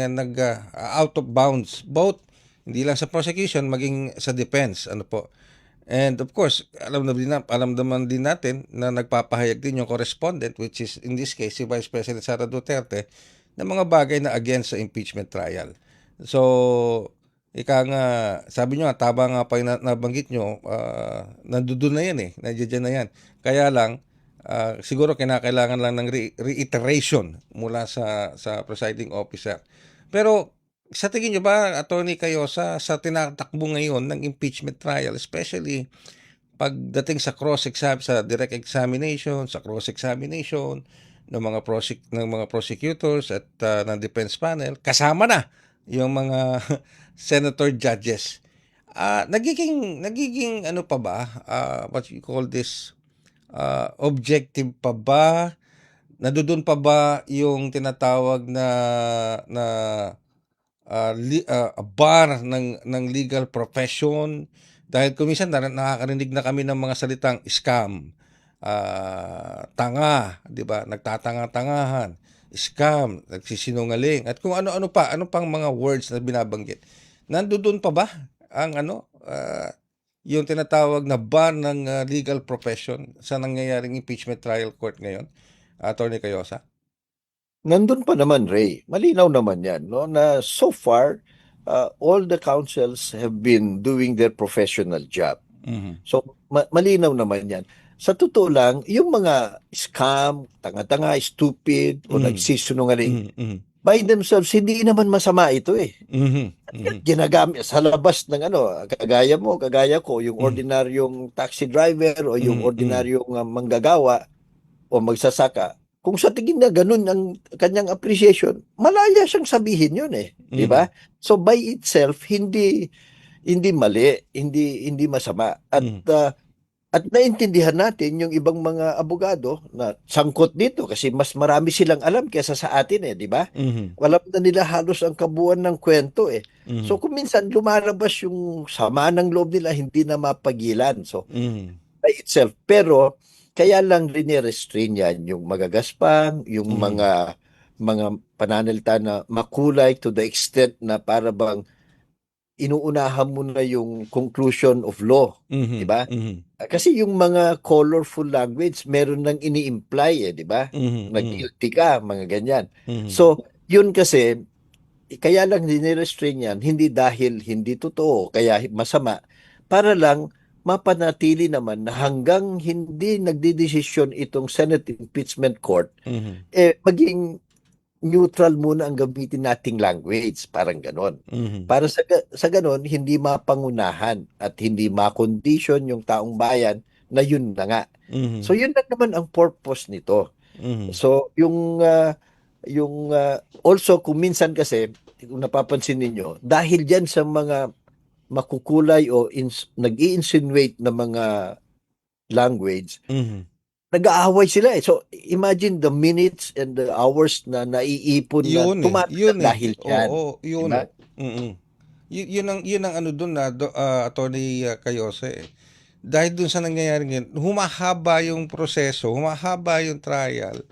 out of bounds, both hindi lang sa prosecution, maging sa defense. Ano po? And of course, alam naman din natin na nagpapahayag din yung correspondent, which is in this case si Vice President Sara Duterte, ng mga bagay na against sa impeachment trial. So, sabi nyo nga, tama nga pa yung nabanggit nyo, nandoon na yan nandiyan na yan. Kaya lang, siguro kinakailangan lang ng reiteration mula sa presiding officer. Pero, sa tingin nyo ba, Attorney Cayosa, sa tinatakbo ngayon ng impeachment trial, especially pagdating sa sa direct examination, sa cross-examination ng mga prosecutors at ng defense panel, kasama na yung mga senator judges, nagiging ano pa ba, what you call this, objective pa ba? Nandoon pa ba yung tinatawag na bar ng legal profession? Dahil kuminsan nakakarinig na kami ng mga salitang scam, tanga, 'di ba? Nagtatanga-tangahan, scam, nagsisinungaling, at kung ano-ano pa, ano pang mga words na binabanggit. Nandoon pa ba ang yung tinatawag na bar ng legal profession sa nangyayaring impeachment trial court ngayon, Attorney Cayosa? Nandun pa naman, Ray. Malinaw naman yan, no? Na so far, all the counsels have been doing their professional job. So, malinaw naman yan. Sa totoo lang, yung mga scam, tanga-tanga, stupid, o nagsisinungaling, by themselves, hindi naman masama ito Ginagamit sa labas ng kagaya ko, yung ordinaryong taxi driver o yung ordinaryong manggagawa o magsasaka. Kung sa tingin na ganun ang kanyang appreciation, malaya siyang sabihin yun di ba? So by itself, hindi mali, hindi masama. At naintindihan natin yung ibang mga abogado na sangkot dito kasi mas marami silang alam kaysa sa atin di ba? Alam na nila halos ang kabuuan ng kwento So kung minsan lumalabas yung sama ng loob nila, hindi na mapagilan. So by itself, pero kaya lang rinirestrain yan yung magagaspang, yung mga pananalita na makulay to the extent na para bang inuunahan mo na yung conclusion of law, di ba? Kasi yung mga colorful language, meron nang ini-imply di ba? Nag-guilty ka, mga ganyan. So, yun kasi, kaya lang rinirestrain yan, hindi dahil hindi totoo, kaya masama, para lang mapanatili naman na hanggang hindi nagdidesisyon itong Senate Impeachment Court, maging neutral muna ang gamitin nating language, parang ganon. Para sa ganon, hindi mapangunahan at hindi makondisyon yung taong bayan na yun na nga. So yun na naman ang purpose nito. So yung also kung minsan kasi, kung napapansin ninyo, dahil dyan sa mga makukulay o nag-i-insinuate na mga language, nag-aaway sila So, imagine the minutes and the hours na naiipon na tumatag dahil yan. Oo, yun. Diba? Yun ang ano dun na, Attorney Cayose. Dahil dun sa nangyayari ngayon, humahaba yung proseso, humahaba yung trial.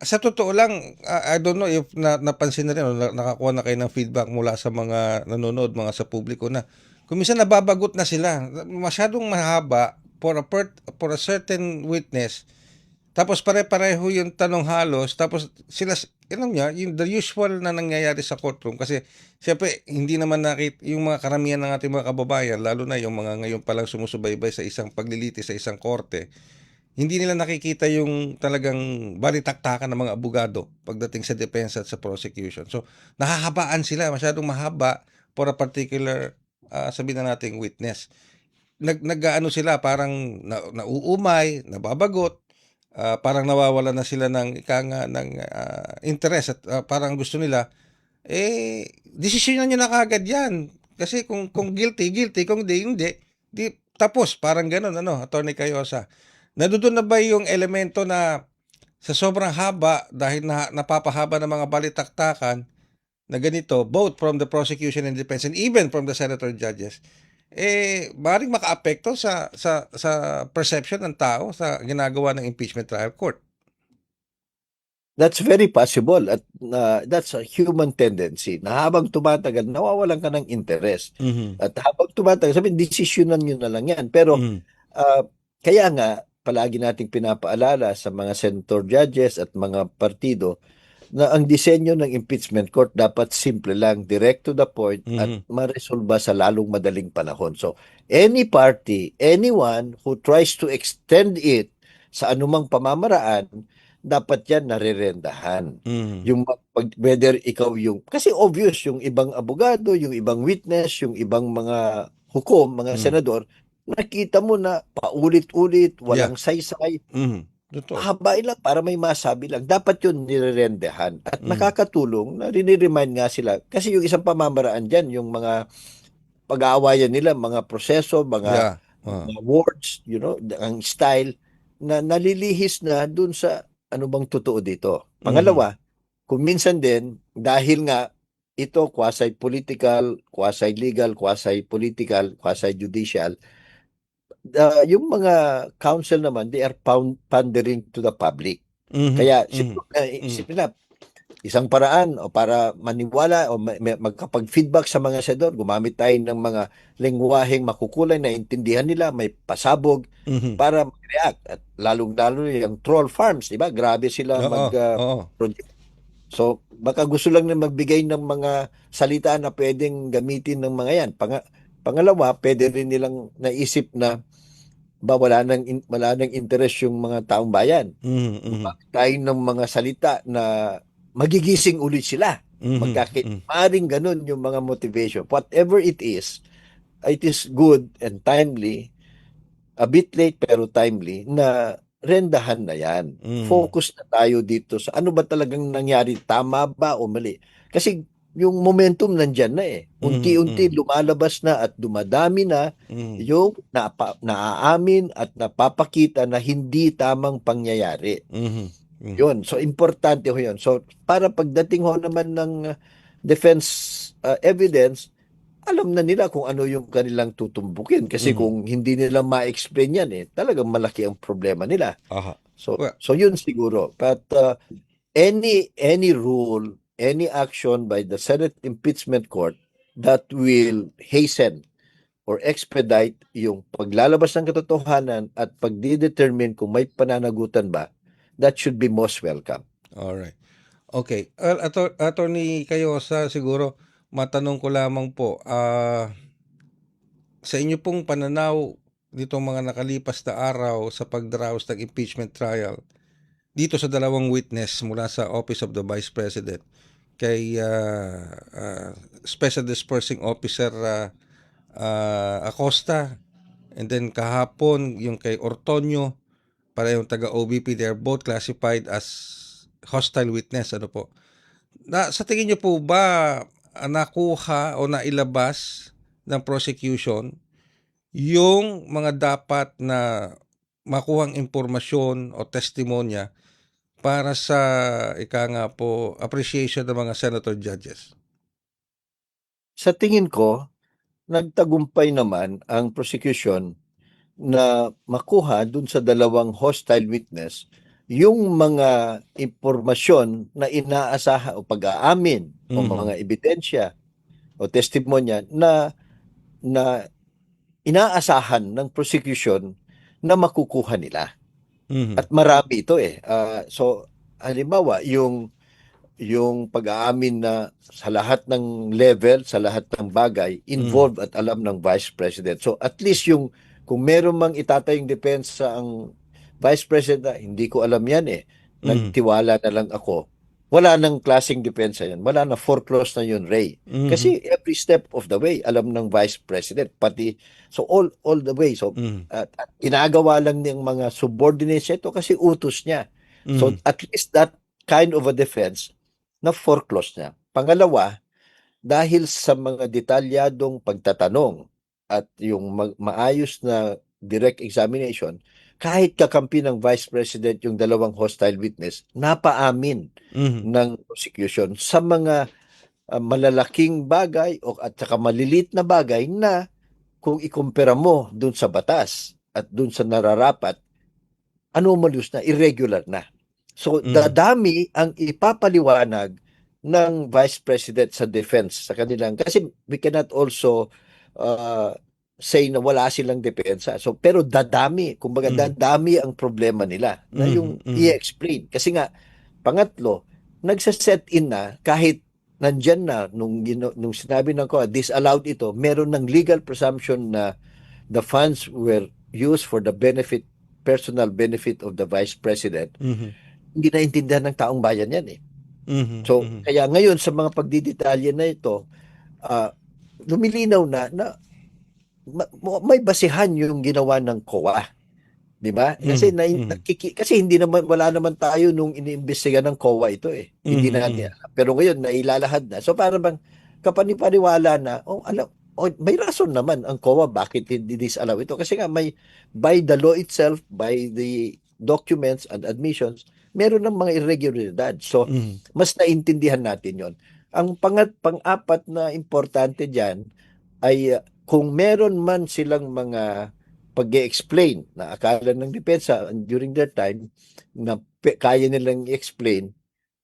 Sa totoo lang, I don't know if napansin na rin o nakakuha na kayo ng feedback mula sa mga nanonood, mga sa publiko na kung minsan nababagot na sila. Masyadong mahaba for a certain witness. Tapos pare-pareho yung tanong halos. Tapos sila, yung the usual na nangyayari sa courtroom. Kasi siyempre, hindi naman nakita yung mga karamihan ng ating mga kababayan, lalo na yung mga ngayon palang sumusubaybay sa isang paglilitis sa isang korte, hindi nila nakikita yung talagang balitaktakan ng mga abogado pagdating sa defense at sa prosecution. So, nahahabaan sila, masyadong mahaba for a particular, sabihin na nating witness. Nag-ano sila, parang nauumay, nababagot, parang nawawala na sila ng interest at parang gusto nila desisyonan niyo na kagad yan. Kasi kung guilty, kung hindi, di tapos. Parang ganun, Attorney Cayosa. Nandoon na ba yung elemento na sa sobrang haba, dahil napapahaba ng mga balitaktakan na ganito, both from the prosecution and defense and even from the senator judges, maaaring makaapekto sa perception ng tao sa ginagawa ng impeachment trial court. That's very possible at that's a human tendency na habang tumatagal, nawawalan ka ng interest. At habang tumatagal, sabi, desisyonan nyo na lang yan. Pero kaya nga, palagi nating pinapaalala sa mga senator judges at mga partido na ang disenyo ng impeachment court dapat simple lang, direct to the point at maresolba sa lalong madaling panahon. So, any party, anyone who tries to extend it sa anumang pamamaraan, dapat yan narirendahan. Yung whether ikaw yung, kasi obvious yung ibang abogado, yung ibang witness, yung ibang mga hukom, mga senador, nakita mo na paulit-ulit, walang saysay. Habain lang para may masabi lang. Dapat yun nirerendehan. At nakakatulong na riniremind nga sila. Kasi yung isang pamamaraan dyan, yung mga pag-aawayan nila, mga proseso, mga words, ang style, na nalilihis na dun sa ano bang totoo dito. Pangalawa, kung minsan din, dahil nga ito quasi-political, quasi-legal, quasi-political, quasi-judicial, yung mga counsel naman, they are pandering to the public. Kaya isipin na, isang paraan o para maniwala o magkapag-feedback sa mga senador, gumamit tayo ng mga lengguwaheng makukulay na intindihan nila, may pasabog para mag-react. At lalong-lalo yung troll farms, diba? Grabe sila mag-project. So, baka gusto lang na magbigay ng mga salita na pwedeng gamitin ng mga yan. Pangalawa, pwede rin nilang naisip na wala nang interest yung mga taong bayan. Tayo ng mga salita na magigising ulit sila. Maring ganun yung mga motivation. Whatever it is good and timely, a bit late pero timely, na rendahan na yan. Focus na tayo dito sa ano ba talagang nangyari, tama ba o mali. Kasi yung momentum nandyan na Unti-unti lumalabas na at dumadami na yung naaamin at napapakita na hindi tamang pangyayari. Yun. So, importante ho yun. So, para pagdating ho naman ng defense evidence, alam na nila kung ano yung kanilang tutumbukin. Kasi kung hindi nila ma-explain yan, talagang malaki ang problema nila. So yun siguro. But any rule, any action by the Senate Impeachment Court that will hasten or expedite yung paglalabas ng katotohanan at pagdidetermine kung may pananagutan ba, that should be most welcome. Alright. Okay. Attorney Cayosa, siguro matanong ko lamang po, sa inyo pong pananaw ditong mga nakalipas na araw sa pagdaraos ng impeachment trial, dito sa dalawang witness mula sa Office of the Vice President, kay Special Dispersing Officer Acosta, and then kahapon yung kay Ortonio, parehong taga-OBP, they are both classified as hostile witness. Ano po? Sa tingin niyo po ba nakuha o nailabas ng prosecution yung mga dapat na makuhang impormasyon o testimonya para sa appreciation ng mga senator judges? Sa tingin ko, nagtagumpay naman ang prosecution na makuha dun sa dalawang hostile witness yung mga impormasyon na inaasahan o pag-aamin o mga ebidensya o testimonya na inaasahan ng prosecution na makukuha nila. At marami ito so, halimbawa, yung pag-aamin na sa lahat ng level, sa lahat ng bagay, involved at alam ng Vice President. So, at least kung meron mang itatayong depensa ang Vice President, hindi ko alam yan nagtiwala na lang ako. Wala nang klaseng depensa yan. Wala na, foreclosed na yun, Ray. Kasi every step of the way, alam ng Vice President. Pati, so all the way. So, inagawa lang ng mga subordinates ito kasi utos niya. So, at least that kind of a defense na foreclosed niya. Pangalawa, dahil sa mga detalyadong pagtatanong at yung maayos na direct examination, kahit kakampi ng Vice President yung dalawang hostile witness, napaamin ng prosecution sa mga malalaking bagay at saka malilit na bagay na kung ikumpara mo dun sa batas at dun sa nararapat, anomalous na, irregular na. So, dadami ang ipapaliwanag ng Vice President sa defense sa kanilang, kasi we cannot also say na wala silang depensa. So, pero dadami, kumbaga dadami ang problema nila na yung i-explain. Kasi nga, pangatlo, nagsaset in na kahit nandyan na nung sinabi ng ko, disallowed ito, meron ng legal presumption na the funds were used for the personal benefit of the Vice President. Hindi naintindihan ng taong bayan yan eh. So, kaya ngayon sa mga pagdidetalye na ito, lumilinaw na may basihan yung ginawa ng COA. Di ba? Kasi kasi wala naman tayo nung iniimbestiga ng COA ito eh. Hindi natin alam. Pero ngayon nailalahad na. So para bang kapanipaniwala na may rason naman ang COA bakit hindi disallow ito. Kasi nga may by the law itself, by the documents and admissions, meron ng mga irregularidad. So mas naintindihan natin 'yon. Ang pang-apat na importante diyan ay kung meron man silang mga pag-explain na akala ng depensa during their time na kaya nilang i-explain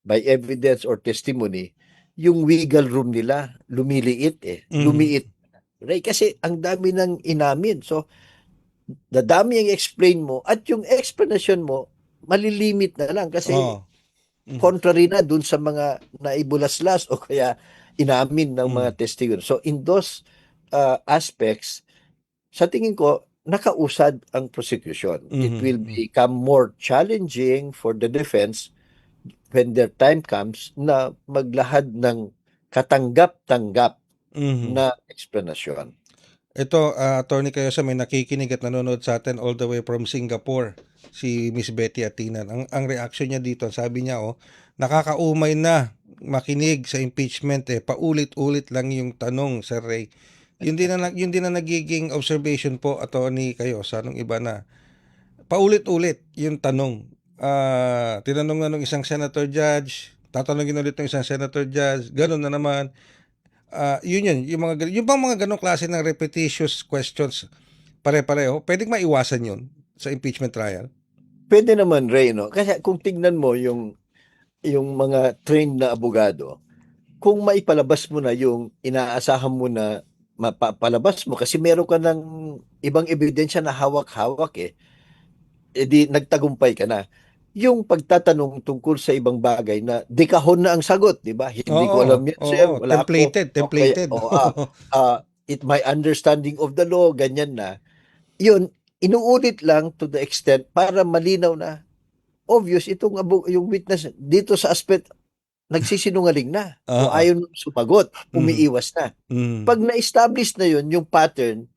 by evidence or testimony, yung wiggle room nila lumiliit eh. Lumiit. Right? Kasi ang dami ng inamin. So, dadami ang explain mo at yung explanation mo malilimit na lang kasi contrary na dun sa mga naibulaslas o kaya inamin ng mga testigo. So, in those aspects, sa tingin ko, nakausad ang prosecution. It will become more challenging for the defense when their time comes na maglahad ng katanggap-tanggap na explanation. Ito, Attorney Cayosa, may nakikinig at nanonood sa atin all the way from Singapore, si Miss Betty Atinan. Ang reaction niya dito, sabi niya, nakakaumay na makinig sa impeachment paulit-ulit lang yung tanong, Sir Ray. Yun din na nagiging observation po, Attorney Cayosa, nung iba na paulit-ulit yung tanong. Tinanong na ng isang senator judge, tatanungin ulit ng isang senator judge, ganun na naman. Yung bang mga ganong klase ng repetitious questions pare-pareho, pwedeng maiwasan yun sa impeachment trial? Pwede naman, Ray, no? Kasi kung tignan mo yung mga trained na abogado, kung maipalabas mo na yung inaasahan mo na mapapalabas mo kasi meron ka ng ibang ebidensya na hawak-hawak di nagtagumpay ka na. Yung pagtatanong tungkol sa ibang bagay na dekahon na ang sagot, di ba? Hindi ko alam yan, sir. Wala templated. My understanding of the law, ganyan na. Yun, inuulit lang to the extent para malinaw na obvious yung witness dito sa aspect nagsisinungaling na. O ayaw sumagot, umiiwas na. Pag na-establish na yun, yung pattern,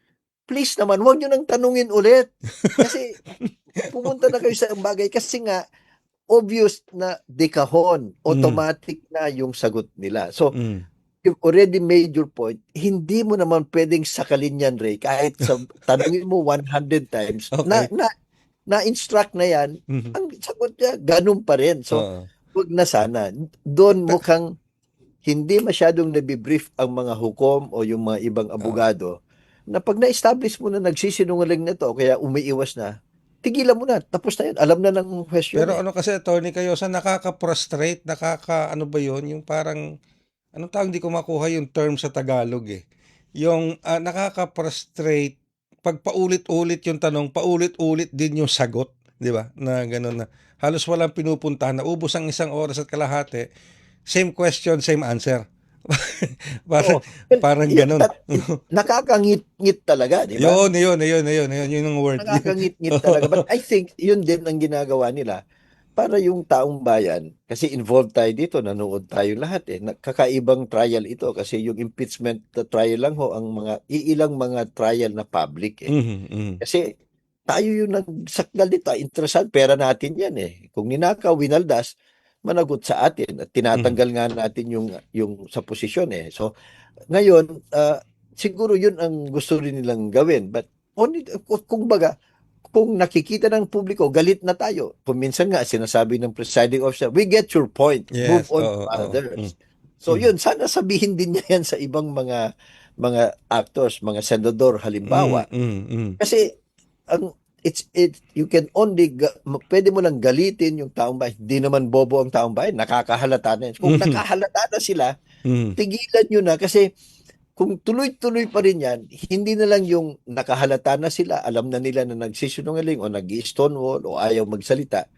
please naman, huwag nyo nang tanungin ulit. Kasi pumunta na kayo sa bagay. Kasi nga, obvious na dekahon, automatic na yung sagot nila. So, you've already made your point. Hindi mo naman pwedeng sakalin yan, Ray. Kahit tanungin mo 100 times, na-instruct na yan, ang sagot niya, ganun pa rin. So, huwag na sana. Doon mukhang hindi masyadong nabibrief ang mga hukom o yung mga ibang abogado na pag na-establish mo na nagsisinungaling na to, kaya umiiwas na, tigilan mo na. Tapos na yun. Alam na ng question. Pero kasi, Attorney Cayosa, nakaka-prostrate, ano ba yun? Yung parang, anong tawag, hindi ko makuha yung term sa Tagalog Yung nakaka-prostrate, pag paulit-ulit yung tanong, paulit-ulit din yung sagot. Di ba? Na gano'n na. Halos walang pinupuntahan. Naubos ang 1 oras at kalahati. Same question, same answer. parang gano'n. Nakakangit-ngit talaga, di ba? Yun yung word. Nakakangit-ngit talaga. But I think yun din ang ginagawa nila para yung taong bayan, kasi involved tayo dito, nanood tayo lahat Kakaibang trial ito kasi yung impeachment trial lang ang iilang mga trial na public Kasi tayo yung nagsakdal dito, interesan, pera natin yan Kung ninakaw, winaldas, managot sa atin at tinatanggal nga natin yung sa posisyon eh. So ngayon siguro yun ang gusto rin nilang gawin, but only kung baga kung nakikita ng publiko, galit na tayo. Kung minsan nga, sinasabi ng presiding officer, we get your point. Yes, Move on oo, to oo. others. So yun, sana sabihin din niya yan sa ibang mga actors, mga senador halimbawa. Kasi you can only pwede mo lang galitin yung taong bayan. Hindi naman bobo ang taong bayan, nakakahalata na yan. Kung nakahalata na sila, tigilan nyo na kasi kung tuloy-tuloy pa rin yan, hindi na lang yung nakahalata na sila, alam na nila na nagsisinungaling o nag-stonewall o ayaw magsalita.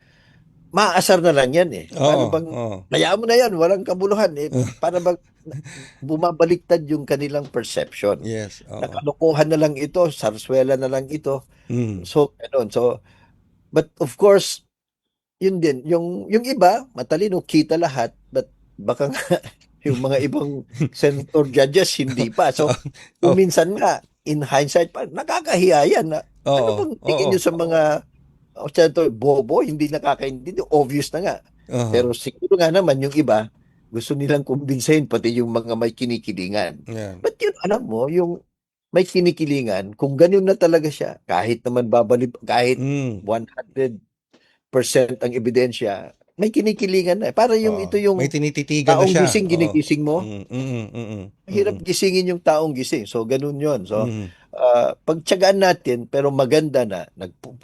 Maasar na lang yan eh. Paano bang, kaya mo na yan, walang kabuluhan eh. Para bang bumabaliktad yung kanilang perception. Yes. Nakalokohan na lang ito, sarswela na lang ito. So, ganun. So, but of course, yun din, yung iba, matalino, kita lahat, but baka nga, yung mga ibang senator judges, hindi pa. So, kung minsan nga, in hindsight pa, nakakahiya yan. Ano bang tingin nyo sa mga senator, bobo, hindi nakakaintindi, obvious na nga. Pero siguro nga naman, yung iba, gusto nilang kumbinsahin, pati yung mga may kinikilingan. But yun, alam mo, yung may kinikilingan, kung ganun na talaga siya, kahit naman kahit 100% ang ebidensya, may kinikilingan na. Para ito yung may tinititigan na taong siya. gising, ginigising mo. Hirap gisingin yung taong gising. So, ganun yun. So, pagtiyagaan natin, pero maganda na,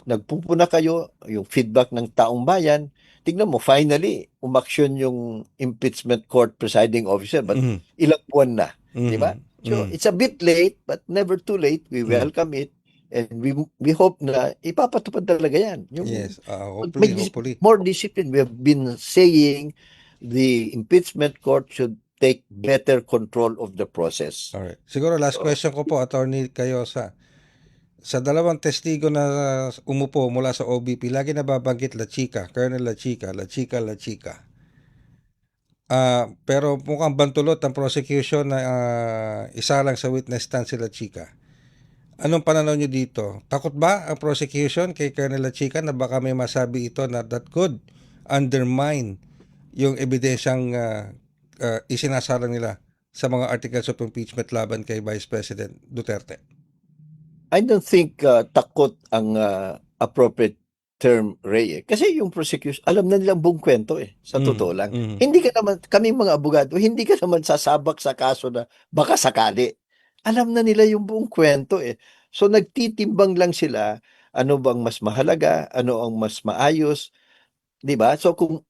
nagpupuna kayo, yung feedback ng taong bayan, tignan mo, finally, umaksyon yung impeachment court presiding officer, but ilang buwan na. Di ba? So, it's a bit late, but never too late. We welcome it. And we hope na ipapatupad talaga yan. Yes, hopefully. More discipline. We have been saying the impeachment court should take better control of the process. Alright. Siguro last question ko po, Attorney Cayosa. Sa dalawang testigo na umupo mula sa OBP, lagi nababanggit La Chica, Colonel La Chica, La Chica, La Chica. Pero mukhang bantulot ang prosecution na isa lang sa witness stand si La Chica. Anong pananaw nyo dito? Takot ba ang prosecution kay Colonel La Chica na baka may masabi ito na that could undermine yung ebidensyang isinasalang nila sa mga articles of impeachment laban kay Vice President Duterte? I don't think takot ang appropriate term, Ray. Kasi yung prosecution, alam na nilang buong kwento sa totoo lang. Hindi ka naman, kaming mga abogado, hindi ka naman sasabak sa kaso na baka sakali. Alam na nila yung buong kwento So nagtitimbang lang sila ano bang mas mahalaga, ano ang mas maayos, 'di ba? So kung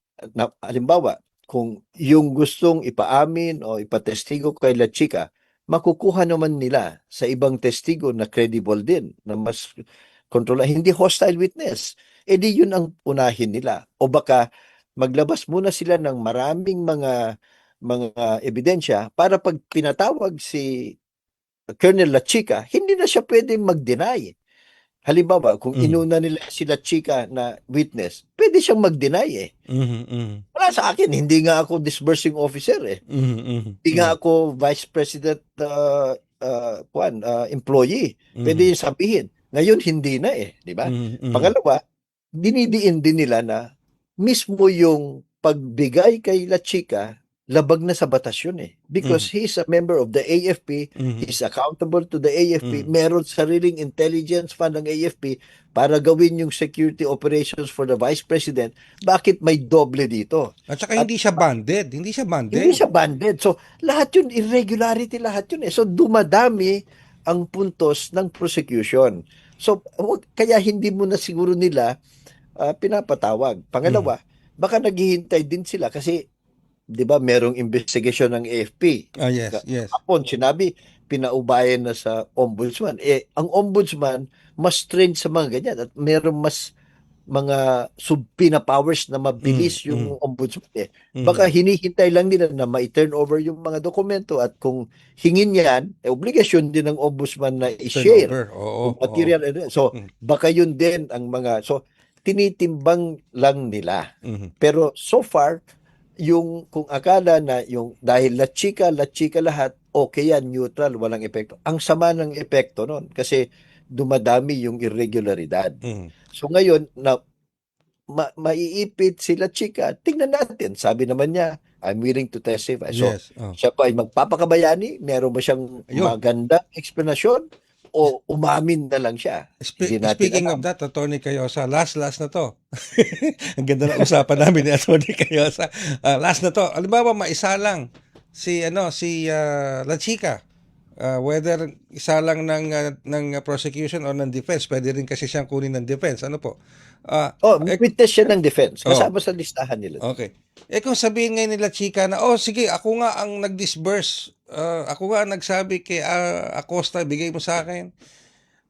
halimbawa, kung yung gustong ipaamin o ipatestigo kay La Chica, makukuha naman nila sa ibang testigo na credible din, na mas kontrola, hindi hostile witness. Di yun ang unahin nila. O baka maglabas muna sila ng maraming mga ebidensya para pag pinatawag si Colonel La Chica, hindi na siya pwedeng mag-deny. Halimbawa, kung inuna nila si La Chica na witness, pwede siyang mag-deny Wala sa akin, hindi nga ako disbursing officer Hindi nga ako vice president employee. Pwede yung sabihin. Ngayon, hindi na di ba? Pangalawa, dinidiin din nila na mismo yung pagbigay kay La Chica, labag na sa batas yun Because he's a member of the AFP, he's accountable to the AFP, meron sariling intelligence fund ng AFP para gawin yung security operations for the Vice President. Bakit may doble dito? At saka hindi siya banded. Hindi siya banded. So, lahat yun, irregularity lahat yun So, dumadami ang puntos ng prosecution. So, kaya hindi mo na siguro nila pinapatawag. Pangalawa, baka naghihintay din sila kasi 'di ba merong investigation ng AFP. Yes. Kapon sinabi pinaubayan na sa ombudsman. Ang ombudsman mas trained sa mga ganyan at merong mas mga subpoena powers na mabilis yung ombudsman Baka hinihintay lang nila na ma-turn over yung mga dokumento at kung hingin yan, obligasyon din ng ombudsman na i-share yung material. So, baka yun din ang mga tinitimbang lang nila. Pero so far, yung kung akala na yung dahil La Chica lahat, okay yan, neutral, walang epekto. Ang sama ng epekto nun kasi dumadami yung irregularidad. So ngayon, na maiipit sila chika, tingnan natin. Sabi naman niya, I'm willing to testify. So, Yes. Oh. siya pa ay magpapakabayani, meron ba siyang Ayun. magandang explanation o umamin na lang siya? Hindi natin Speaking alam. of that, Attorney Cayosa, last na to. Ang ganda ng usapan namin ni Attorney Cayosa. Last na to. Halimbawa, maisa lang si La Chica. Whether isa lang ng prosecution o ng defense, pwede rin kasi siyang kunin ng defense. Ano po? Witness siya ng defense. Kasama sa listahan nila. Okay. Kung sabihin ngayon nila Chica na, sige, ako nga ang nag-disburse. Ako nga ang nagsabi kay Acosta, bigay mo sa akin.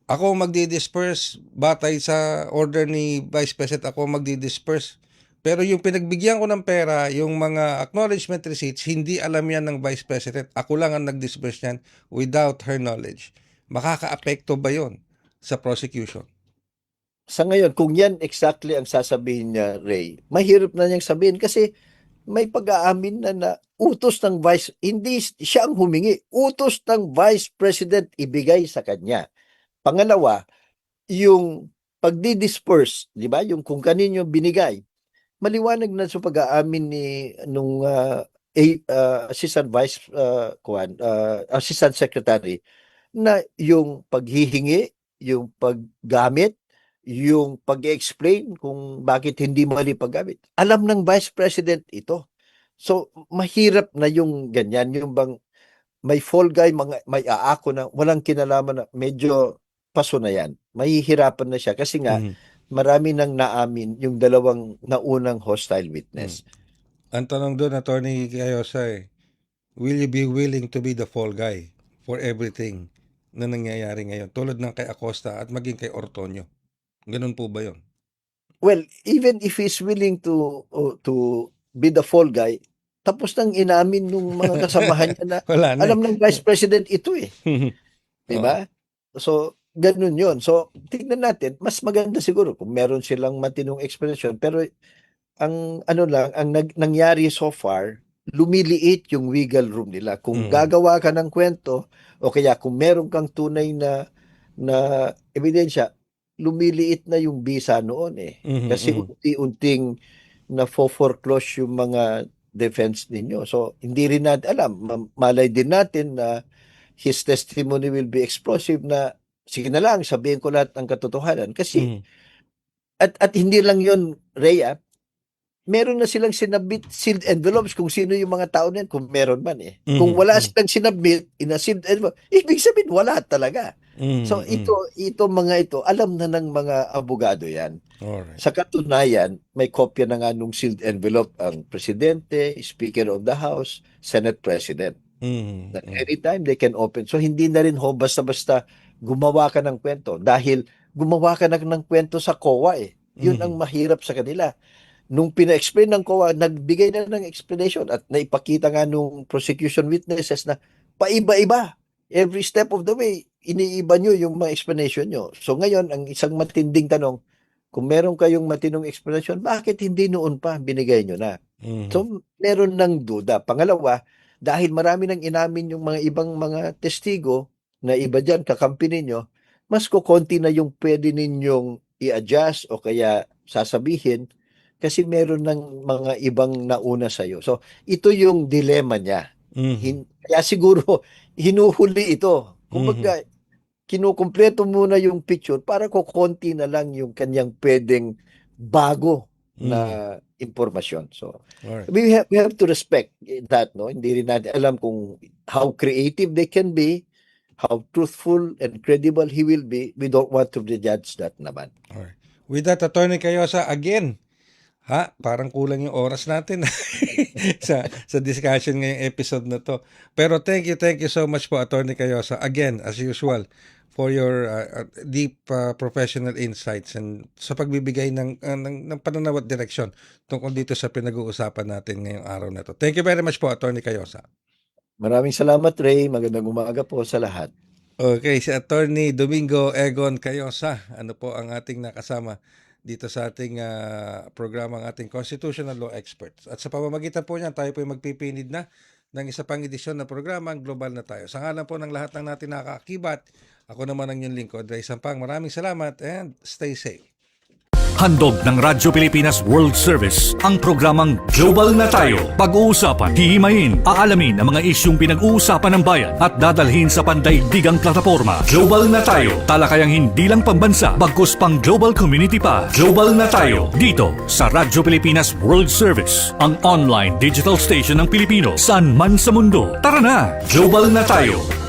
Ako magdi-disperse batay sa order ni Vice President, ako magdi-disperse. Pero yung pinagbigyan ko ng pera, yung mga acknowledgement receipts, hindi alam yan ng Vice President. Ako lang ang nag-disperse yan without her knowledge. Makaka-apekto ba yon sa prosecution? Sa ngayon, kung yan exactly ang sasabihin niya, Ray, mahirap na niyang sabihin kasi may pag-aamin na utos ng Vice, hindi siya ang humingi, utos ng Vice President ibigay sa kanya. Pangalawa, yung pagdi-disperse, di ba? Yung kung kanino binigay, maliwanag na sa pag-aamin ni nung Assistant Secretary na yung paghihingi, yung paggamit, yung pag-explain kung bakit hindi mali paggamit. Alam ng Vice President ito. So, mahirap na yung ganyan, yung bang may fall guy, may aako na walang kinalaman na medyo paso na yan. Mahihirapan na siya kasi nga marami nang naamin yung dalawang naunang hostile witness. Ang tanong doon, Attorney Cayosa, will you be willing to be the fall guy for everything na nangyayari ngayon? Tulad ng kay Acosta at maging kay Ortonio. Ganun po ba yun? Well, even if he's willing to be the fall guy, tapos nang inamin nung mga kasamahan niya na alam ng Vice President ito eh. Di ba? So, ganun yun. So, tignan natin, mas maganda siguro kung meron silang matinong explanation. Pero, ang nangyari so far, lumiliit yung wiggle room nila. Kung gagawa ka ng kwento, o kaya kung meron kang tunay na ebidensya, lumiliit na yung bisa noon eh. Kasi unti-unting na-foreclose yung mga defense ninyo. So, hindi rin natin alam. Malay din natin na his testimony will be explosive na sige na lang, sabihin ko lahat ang katotohanan. Kasi, at hindi lang yun, Rhea, meron na silang sinabit sealed envelopes kung sino yung mga tao na yan, kung meron man eh. Kung wala silang sinabit in a sealed envelope, ibig sabihin wala talaga. So, ito mga ito, alam na ng mga abogado yan. Alright. Sa katunayan, may kopya na nga nung sealed envelope ang Presidente, Speaker of the House, Senate President. That anytime they can open. So, hindi na rin basta-basta gumawa ka ng kwento. Dahil gumawa ka na ng kwento sa COA eh. Yun ang mahirap sa kanila. Nung pina-explain ng COA, nagbigay na ng explanation at naipakita nga nung prosecution witnesses na paiba-iba. Every step of the way, iniiba nyo yung mga explanation nyo. So ngayon, ang isang matinding tanong, kung meron kayong matinong explanation, bakit hindi noon pa binigay nyo na? So meron ng duda. Pangalawa, dahil marami nang inamin yung mga ibang mga testigo na iba dyan, kakampi ninyo, mas kukonti na yung pwede ninyong i-adjust o kaya sasabihin kasi meron ng mga ibang nauna sa'yo. So ito yung dilema niya. Kaya siguro hinuhuli ito. Kumbaga, kinukumpleto muna yung picture para kukonti na lang yung kanyang pwedeng bago na impormasyon. So, we have to respect that, no? Hindi rin natin alam kung how creative they can be, how truthful and credible he will be. We don't want to prejudge that naman. Alright. With that, Attorney Cayosa, again, parang kulang yung oras natin sa discussion ngayong episode na to. Pero thank you so much po, Attorney Cayosa. Again, as usual, for your deep professional insights and sa pagbibigay ng pananaw at direksyon tungkol dito sa pinag-uusapan natin ngayong araw na to. Thank you very much po, Attorney Cayosa. Maraming salamat, Ray. Magandang umaga po sa lahat. Okay, si Attorney Domingo Egon Cayosa. Ano po ang ating nakasama dito sa ating programa, ang ating constitutional law experts. At sa pamamagitan po niyan, tayo po ay magpipinid na ng isa pang edisyon ng programa, ang Global na Tayo. Sa ngalan po ng lahat ng natin nakakakibat, ako naman ang inyong lingkod, Ray Sampang. Maraming salamat and stay safe. Handog ng Radyo Pilipinas World Service ang programang Global na Tayo. Pag-uusapan, hihimayin, aalamin ang mga isyung pinag-uusapan ng bayan at dadalhin sa pandaigdigang plataforma. Global na Tayo, talakayang hindi lang pambansa, bagkus pang global community pa. Global na Tayo, dito sa Radyo Pilipinas World Service, ang online digital station ng Pilipino saan man sa mundo. Tara na, Global na Tayo.